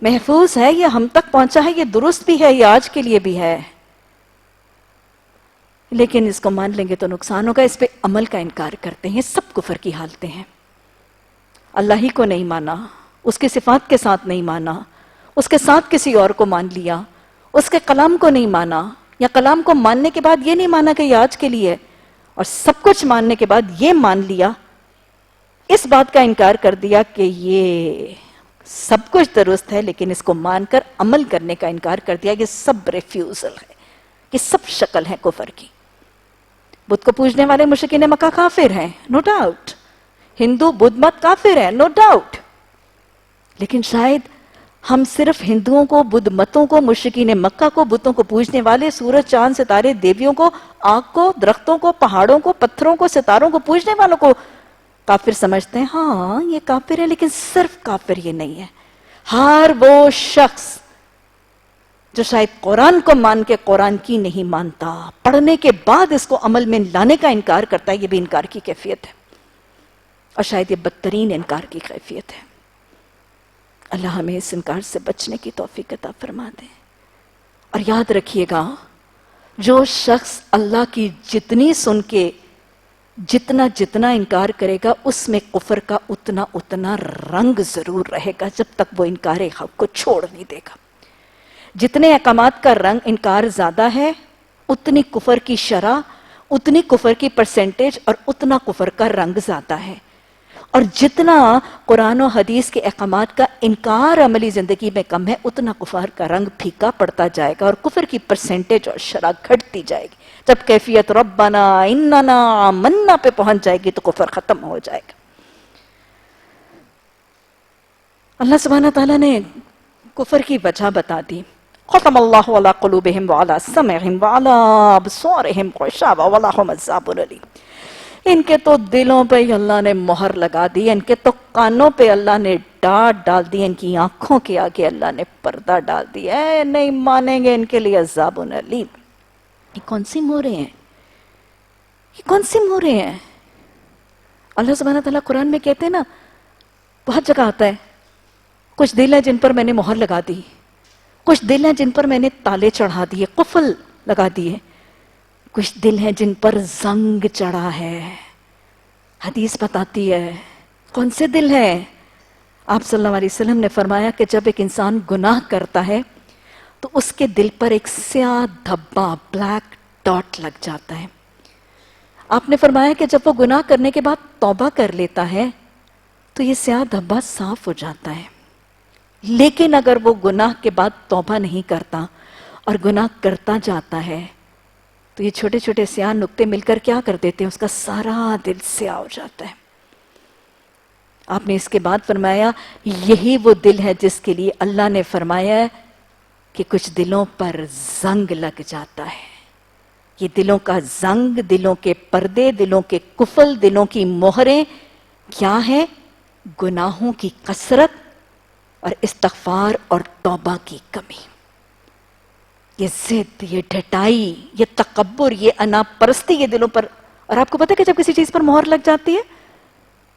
S1: محفوظ ہے، یہ ہم تک پہنچا ہے، یہ درست بھی ہے، یہ آج کے لیے بھی ہے، لیکن اس کو مان لیں گے تو نقصان ہوگا، اس پہ عمل کا انکار کرتے ہیں۔ سب کفر کی حالتیں ہیں۔ اللہ ہی کو نہیں مانا، اس کی صفات کے ساتھ نہیں مانا، اس کے ساتھ کسی اور کو مان لیا، اس کے کلام کو نہیں مانا، یا کلام کو ماننے کے بعد یہ نہیں مانا کہ یہ آج کے لیے ہے، اور سب کچھ ماننے کے بعد یہ مان لیا، اس بات کا انکار کر دیا کہ یہ سب کچھ درست ہے، لیکن اس کو مان کر عمل کرنے کا انکار کر دیا۔ یہ سب ریفیوزل ہے، یہ سب شکل ہے کفر کی۔ بدھ کو پوجنے والے مشرکین مکہ کافر ہیں، نو ڈاؤٹ، ہندو بدھ مت کافر ہیں، نو ڈاؤٹ، لیکن شاید ہم صرف ہندوؤں کو، بدھ متوں کو، مشرکین مکہ کو، بتوں کو پوجنے والے، سورج، چاند، ستارے، دیویوں کو، آگ کو، درختوں کو، پہاڑوں کو، پتھروں کو، ستاروں کو پوجنے والوں کو کافر سمجھتے ہیں۔ ہاں یہ کافر ہے، لیکن صرف کافر یہ نہیں ہے، ہر وہ شخص جو شاید قرآن کو مان کے قرآن کی نہیں مانتا، پڑھنے کے بعد اس کو عمل میں لانے کا انکار کرتا ہے، یہ بھی انکار کی کیفیت ہے، اور شاید یہ بدترین انکار کی کیفیت ہے۔ اللہ ہمیں اس انکار سے بچنے کی توفیق عطا فرما دے۔ اور یاد رکھیے گا، جو شخص اللہ کی جتنی سن کے جتنا انکار کرے گا، اس میں کفر کا اتنا رنگ ضرور رہے گا، جب تک وہ انکار حق کو چھوڑ نہیں دے گا۔ جتنے احکامات کا رنگ انکار زیادہ ہے، اتنی کفر کی شرح، اتنی کفر کی پرسنٹیج، اور اتنا کفر کا رنگ زیادہ ہے۔ اور جتنا قرآن و حدیث کے احکامات کا انکار عملی زندگی میں کم ہے، اتنا کفر کا رنگ پھیکا پڑتا جائے گا، اور کفر کی پرسنٹیج اور شرح گھٹتی جائے گی۔ جب کیفیت ربنا اننا آمنا پہ پہنچ جائے گی تو کفر ختم ہو جائے گا۔ اللہ سبحانہ تعالیٰ نے کفر کی وجہ بتا دی۔ ختم اللہ علی قلوبہم وعلی سمعہم وعلی ابصارہم غشاوہ ولہم عذاب علیم۔ ان کے تو دلوں پہ ہی اللہ نے مہر لگا دی، ان کے تو کانوں پہ اللہ نے ڈاٹ ڈال دی، ان کی آنکھوں کے آگے اللہ نے پردہ ڈال دیا ہے، نہیں مانیں گے ان کے لیے عذاب علیم۔ یہ کون سی مہریں ہیں؟ یہ کون سی مہریں ہیں؟ اللہ سبحانہ تعالیٰ قرآن میں کہتے ہیں نا، بہت جگہ آتا ہے، کچھ دل ہیں جن پر میں نے مہر لگا دی، کچھ دل ہیں جن پر میں نے تالے چڑھا دیے، قفل لگا دیے، کچھ دل ہیں جن پر زنگ چڑھا ہے۔ حدیث بتاتی ہے کون سے دل ہیں؟ آپ صلی اللہ علیہ وسلم نے فرمایا کہ جب ایک انسان گناہ کرتا ہے تو اس کے دل پر ایک سیاہ دھبا، بلیک ڈاٹ لگ جاتا ہے۔ آپ نے فرمایا کہ جب وہ گناہ کرنے کے بعد توبہ کر لیتا ہے تو یہ سیاہ دھبا صاف ہو جاتا ہے، لیکن اگر وہ گناہ کے بعد توبہ نہیں کرتا اور گناہ کرتا جاتا ہے تو یہ چھوٹے چھوٹے سیاہ نقطے مل کر کیا کر دیتے ہیں، اس کا سارا دل سیاہ ہو جاتا ہے۔ آپ نے اس کے بعد فرمایا یہی وہ دل ہے جس کے لیے اللہ نے فرمایا کہ کچھ دلوں پر زنگ لگ جاتا ہے۔ یہ دلوں کا زنگ، دلوں کے پردے، دلوں کے قفل، دلوں کی مہریں کیا ہیں؟ گناہوں کی کثرت اور استغفار اور توبہ کی کمی، یہ ضد، یہ ڈھٹائی، یہ تکبر، یہ انا پرستی یہ دلوں پر. اور آپ کو پتہ ہے کہ جب کسی چیز پر مہر لگ جاتی ہے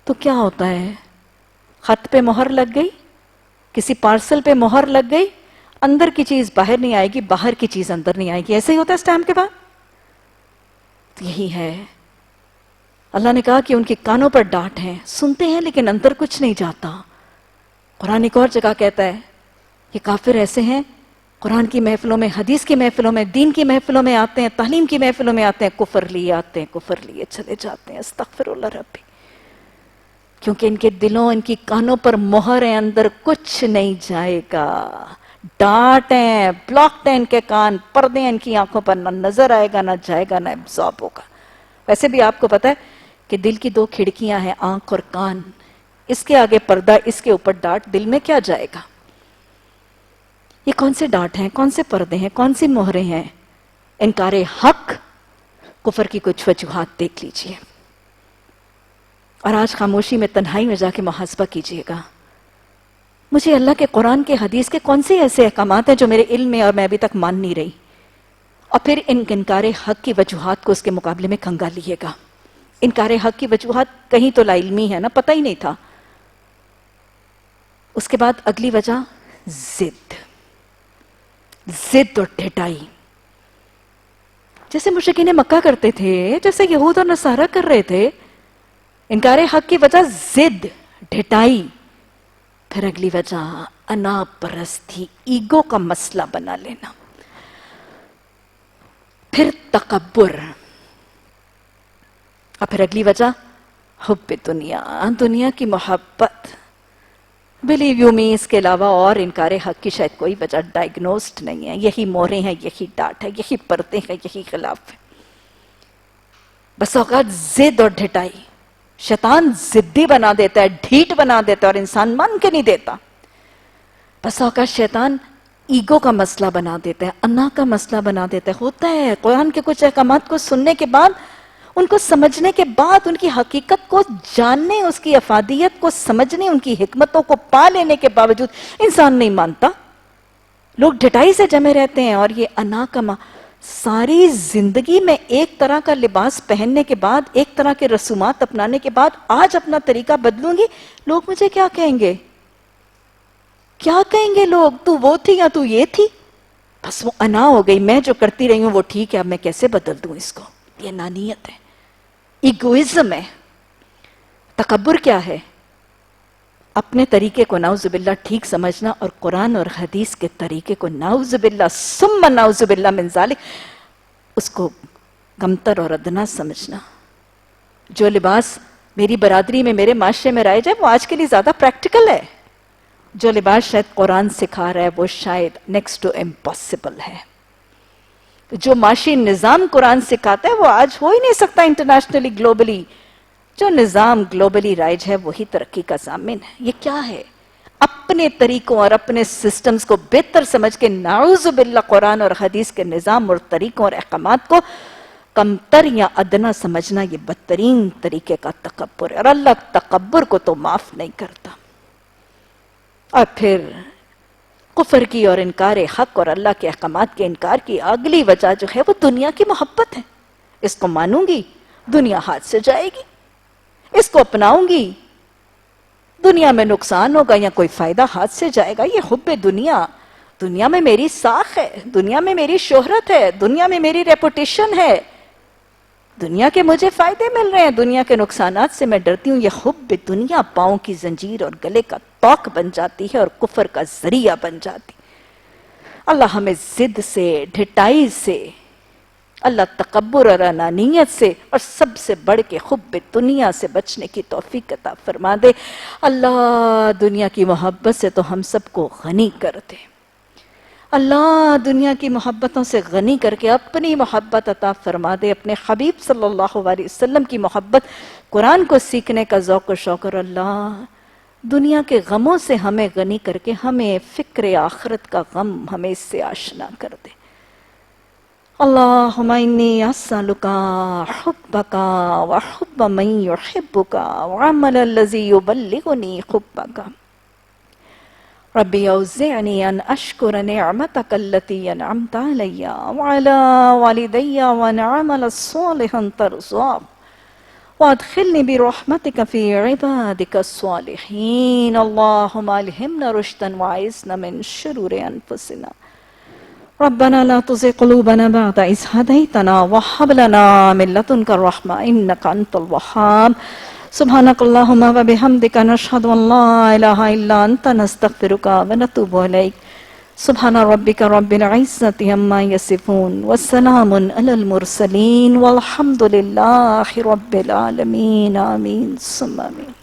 S1: تو کیا ہوتا ہے؟ خط پہ مہر لگ گئی، کسی پارسل پہ مہر لگ گئی، اندر کی چیز باہر نہیں آئے گی، باہر کی چیز اندر نہیں آئے گی. ایسے ہی ہوتا ہے اسٹیمپ کے بعد. یہی ہے، اللہ نے کہا کہ ان کے کانوں پر ڈانٹ ہیں، سنتے ہیں لیکن اندر کچھ نہیں جاتا. قرآن ایک اور جگہ کہتا ہے یہ کافر ایسے ہیں، قرآن کی محفلوں میں، حدیث کی محفلوں میں، دین کی محفلوں میں آتے ہیں، تعلیم کی محفلوں میں آتے ہیں، کفر لیے آتے ہیں، کفر لیے چلے جاتے ہیں. استغفر اللہ ربی. کیونکہ ان کے دلوں، ان کی کانوں پر مہر ہے، اندر کچھ نہیں جائے گا. ڈانٹ ہیں، بلاکڈ ہیں ان کے کان، پردے ہیں ان کی آنکھوں پر، نہ نظر آئے گا، نہ جائے گا، نہ ابزارب ہوگا. ویسے بھی آپ کو پتہ ہے کہ دل کی دو کھڑکیاں ہیں، آنکھ اور کان. اس کے آگے پردہ، اس کے اوپر ڈانٹ، دل میں کیا جائے گا؟ یہ کون سے ڈانٹ ہیں، کون سے پردے ہیں، کون سی مہریں ہیں؟ انکار حق، کفر کی کچھ وجوہات دیکھ لیجئے. اور آج خاموشی میں، تنہائی میں جا کے محاسبہ کیجئے گا. مجھے اللہ کے قرآن کے حدیث کے کون سے ایسے احکامات ہیں جو میرے علم میں اور میں ابھی تک مان نہیں رہی؟ اور پھر انکار حق کی وجوہات کو اس کے مقابلے میں کھنگالیے گا. انکار حق کی وجوہات کہیں تو لا علمی ہے نا، پتہ ہی نہیں تھا. اس کے بعد اگلی وجہ ضد، ضد اور ڈھٹائی. جیسے مشرکین مکہ کرتے تھے، جیسے یہود اور نصارہ کر رہے تھے. انکار حق کی وجہ ضد، ڈھٹائی. پھر اگلی وجہ انا پرستی، ایگو کا مسئلہ بنا لینا. پھر تکبر. اور پھر اگلی وجہ حب دنیا، دنیا کی محبت. بلیو یو می، اس کے علاوہ اور انکار حق کی شاید کوئی وجہ ڈائگنوسڈ نہیں ہے. یہی موریں ہیں، یہی ڈانٹ ہے، یہی پردے ہیں، یہی خلاف ہے. بس اوقات ضد اور ڈھٹائی. شیطان ضدی بنا دیتا ہے، ڈھیٹ بنا دیتا ہے، اور انسان مان کے نہیں دیتا. بس اوقات شیطان ایگو کا مسئلہ بنا دیتا ہے، انا کا مسئلہ بنا دیتا ہے. ہوتا ہے قرآن کے کچھ احکامات کو سننے کے بعد، ان کو سمجھنے کے بعد، ان کی حقیقت کو جاننے، اس کی افادیت کو سمجھنے، ان کی حکمتوں کو پا لینے کے باوجود انسان نہیں مانتا. لوگ ڈھٹائی سے جمے رہتے ہیں. اور یہ انا کا ساری زندگی میں ایک طرح کا لباس پہننے کے بعد، ایک طرح کے رسومات اپنانے کے بعد، آج اپنا طریقہ بدلوں گی، لوگ مجھے کیا کہیں گے؟ کیا کہیں گے لوگ؟ تو وہ تھی یا تو یہ تھی؟ بس وہ انا ہو گئی، میں جو کرتی رہی ہوں وہ ٹھیک ہے، اب میں کیسے بدل دوں اس کو؟ یہ انانیت ہے، ایگوئزم ہے. تکبر کیا ہے؟ اپنے طریقے کو نعوذ باللہ ٹھیک سمجھنا، اور قرآن اور حدیث کے طریقے کو نعوذ باللہ ثم نعوذ باللہ من ذالک، اس کو کمتر اور ادنا سمجھنا. جو لباس میری برادری میں، میرے معاشرے میں رائج ہے، وہ آج کے لیے زیادہ پریکٹیکل ہے. جو لباس شاید قرآن سکھا رہا ہے، وہ شاید نیکسٹ ٹو امپاسبل ہے. جو معاشی نظام قرآن سکھاتا ہے وہ آج ہو ہی نہیں سکتا انٹرنیشنلی، گلوبلی. جو نظام گلوبلی رائج ہے وہی ترقی کا ضامن ہے. یہ کیا ہے؟ اپنے طریقوں اور اپنے سسٹمز کو بہتر سمجھ کے نعوذ باللہ قرآن اور حدیث کے نظام اور طریقوں اور احکامات کو کمتر یا ادنا سمجھنا، یہ بدترین طریقے کا تکبر ہے. اور اللہ تکبر کو تو معاف نہیں کرتا. اور پھر کفر کی اور انکار حق اور اللہ کے احکامات کے انکار کی اگلی وجہ جو ہے وہ دنیا کی محبت ہے. اس کو مانوں گی، دنیا ہاتھ سے جائے گی. اس کو اپناؤں گی، دنیا میں نقصان ہوگا یا کوئی فائدہ ہاتھ سے جائے گا. یہ حب دنیا. دنیا میں میری ساکھ ہے، دنیا میں میری شہرت ہے، دنیا میں میری ریپوٹیشن ہے، دنیا کے مجھے فائدے مل رہے ہیں، دنیا کے نقصانات سے میں ڈرتی ہوں. یہ حب دنیا پاؤں کی زنجیر اور گلے کا توق بن جاتی ہے اور کفر کا ذریعہ بن جاتی. اللہ ہمیں ضد سے، ڈھٹائی سے، اللہ تکبر اور انانیت سے، اور سب سے بڑھ کے حب دنیا سے بچنے کی توفیق عطا فرما دے. اللہ دنیا کی محبت سے تو ہم سب کو غنی کر دے. اللہ دنیا کی محبتوں سے غنی کر کے اپنی محبت عطا فرما دے. اپنے حبیب صلی اللہ علیہ وسلم کی محبت، قرآن کو سیکھنے کا ذوق و شوق. اور اللہ دنیا کے غموں سے ہمیں غنی کر کے ہمیں فکر آخرت کا غم ہمیں اس سے آشنا کر دے. اللہم انی اسألک حبک وحب من یحبک وعمل الذی یبلغنی حبک. ربي أوزعني أن أشكر نعمتك التي أنعمت علي وعلى والدي وأن أعمل صالحا ترضاه وادخلني برحمتك في عبادك الصالحين اللهم ألهمنا رشدا وأعذنا من شرور أنفسنا ربنا لا تزغ قلوبنا بعد إذ هديتنا وهب لنا من لدنك الرحمة إنك أنت الوهاب سبحانك اللهم وبحمدك نشهد أن لا إله إلا أنت نستغفرك ونتوب إليك سبحان ربك رب العزة عما يصفون والسلام على المرسلين والحمد لله رب العالمين آمين ثم آمين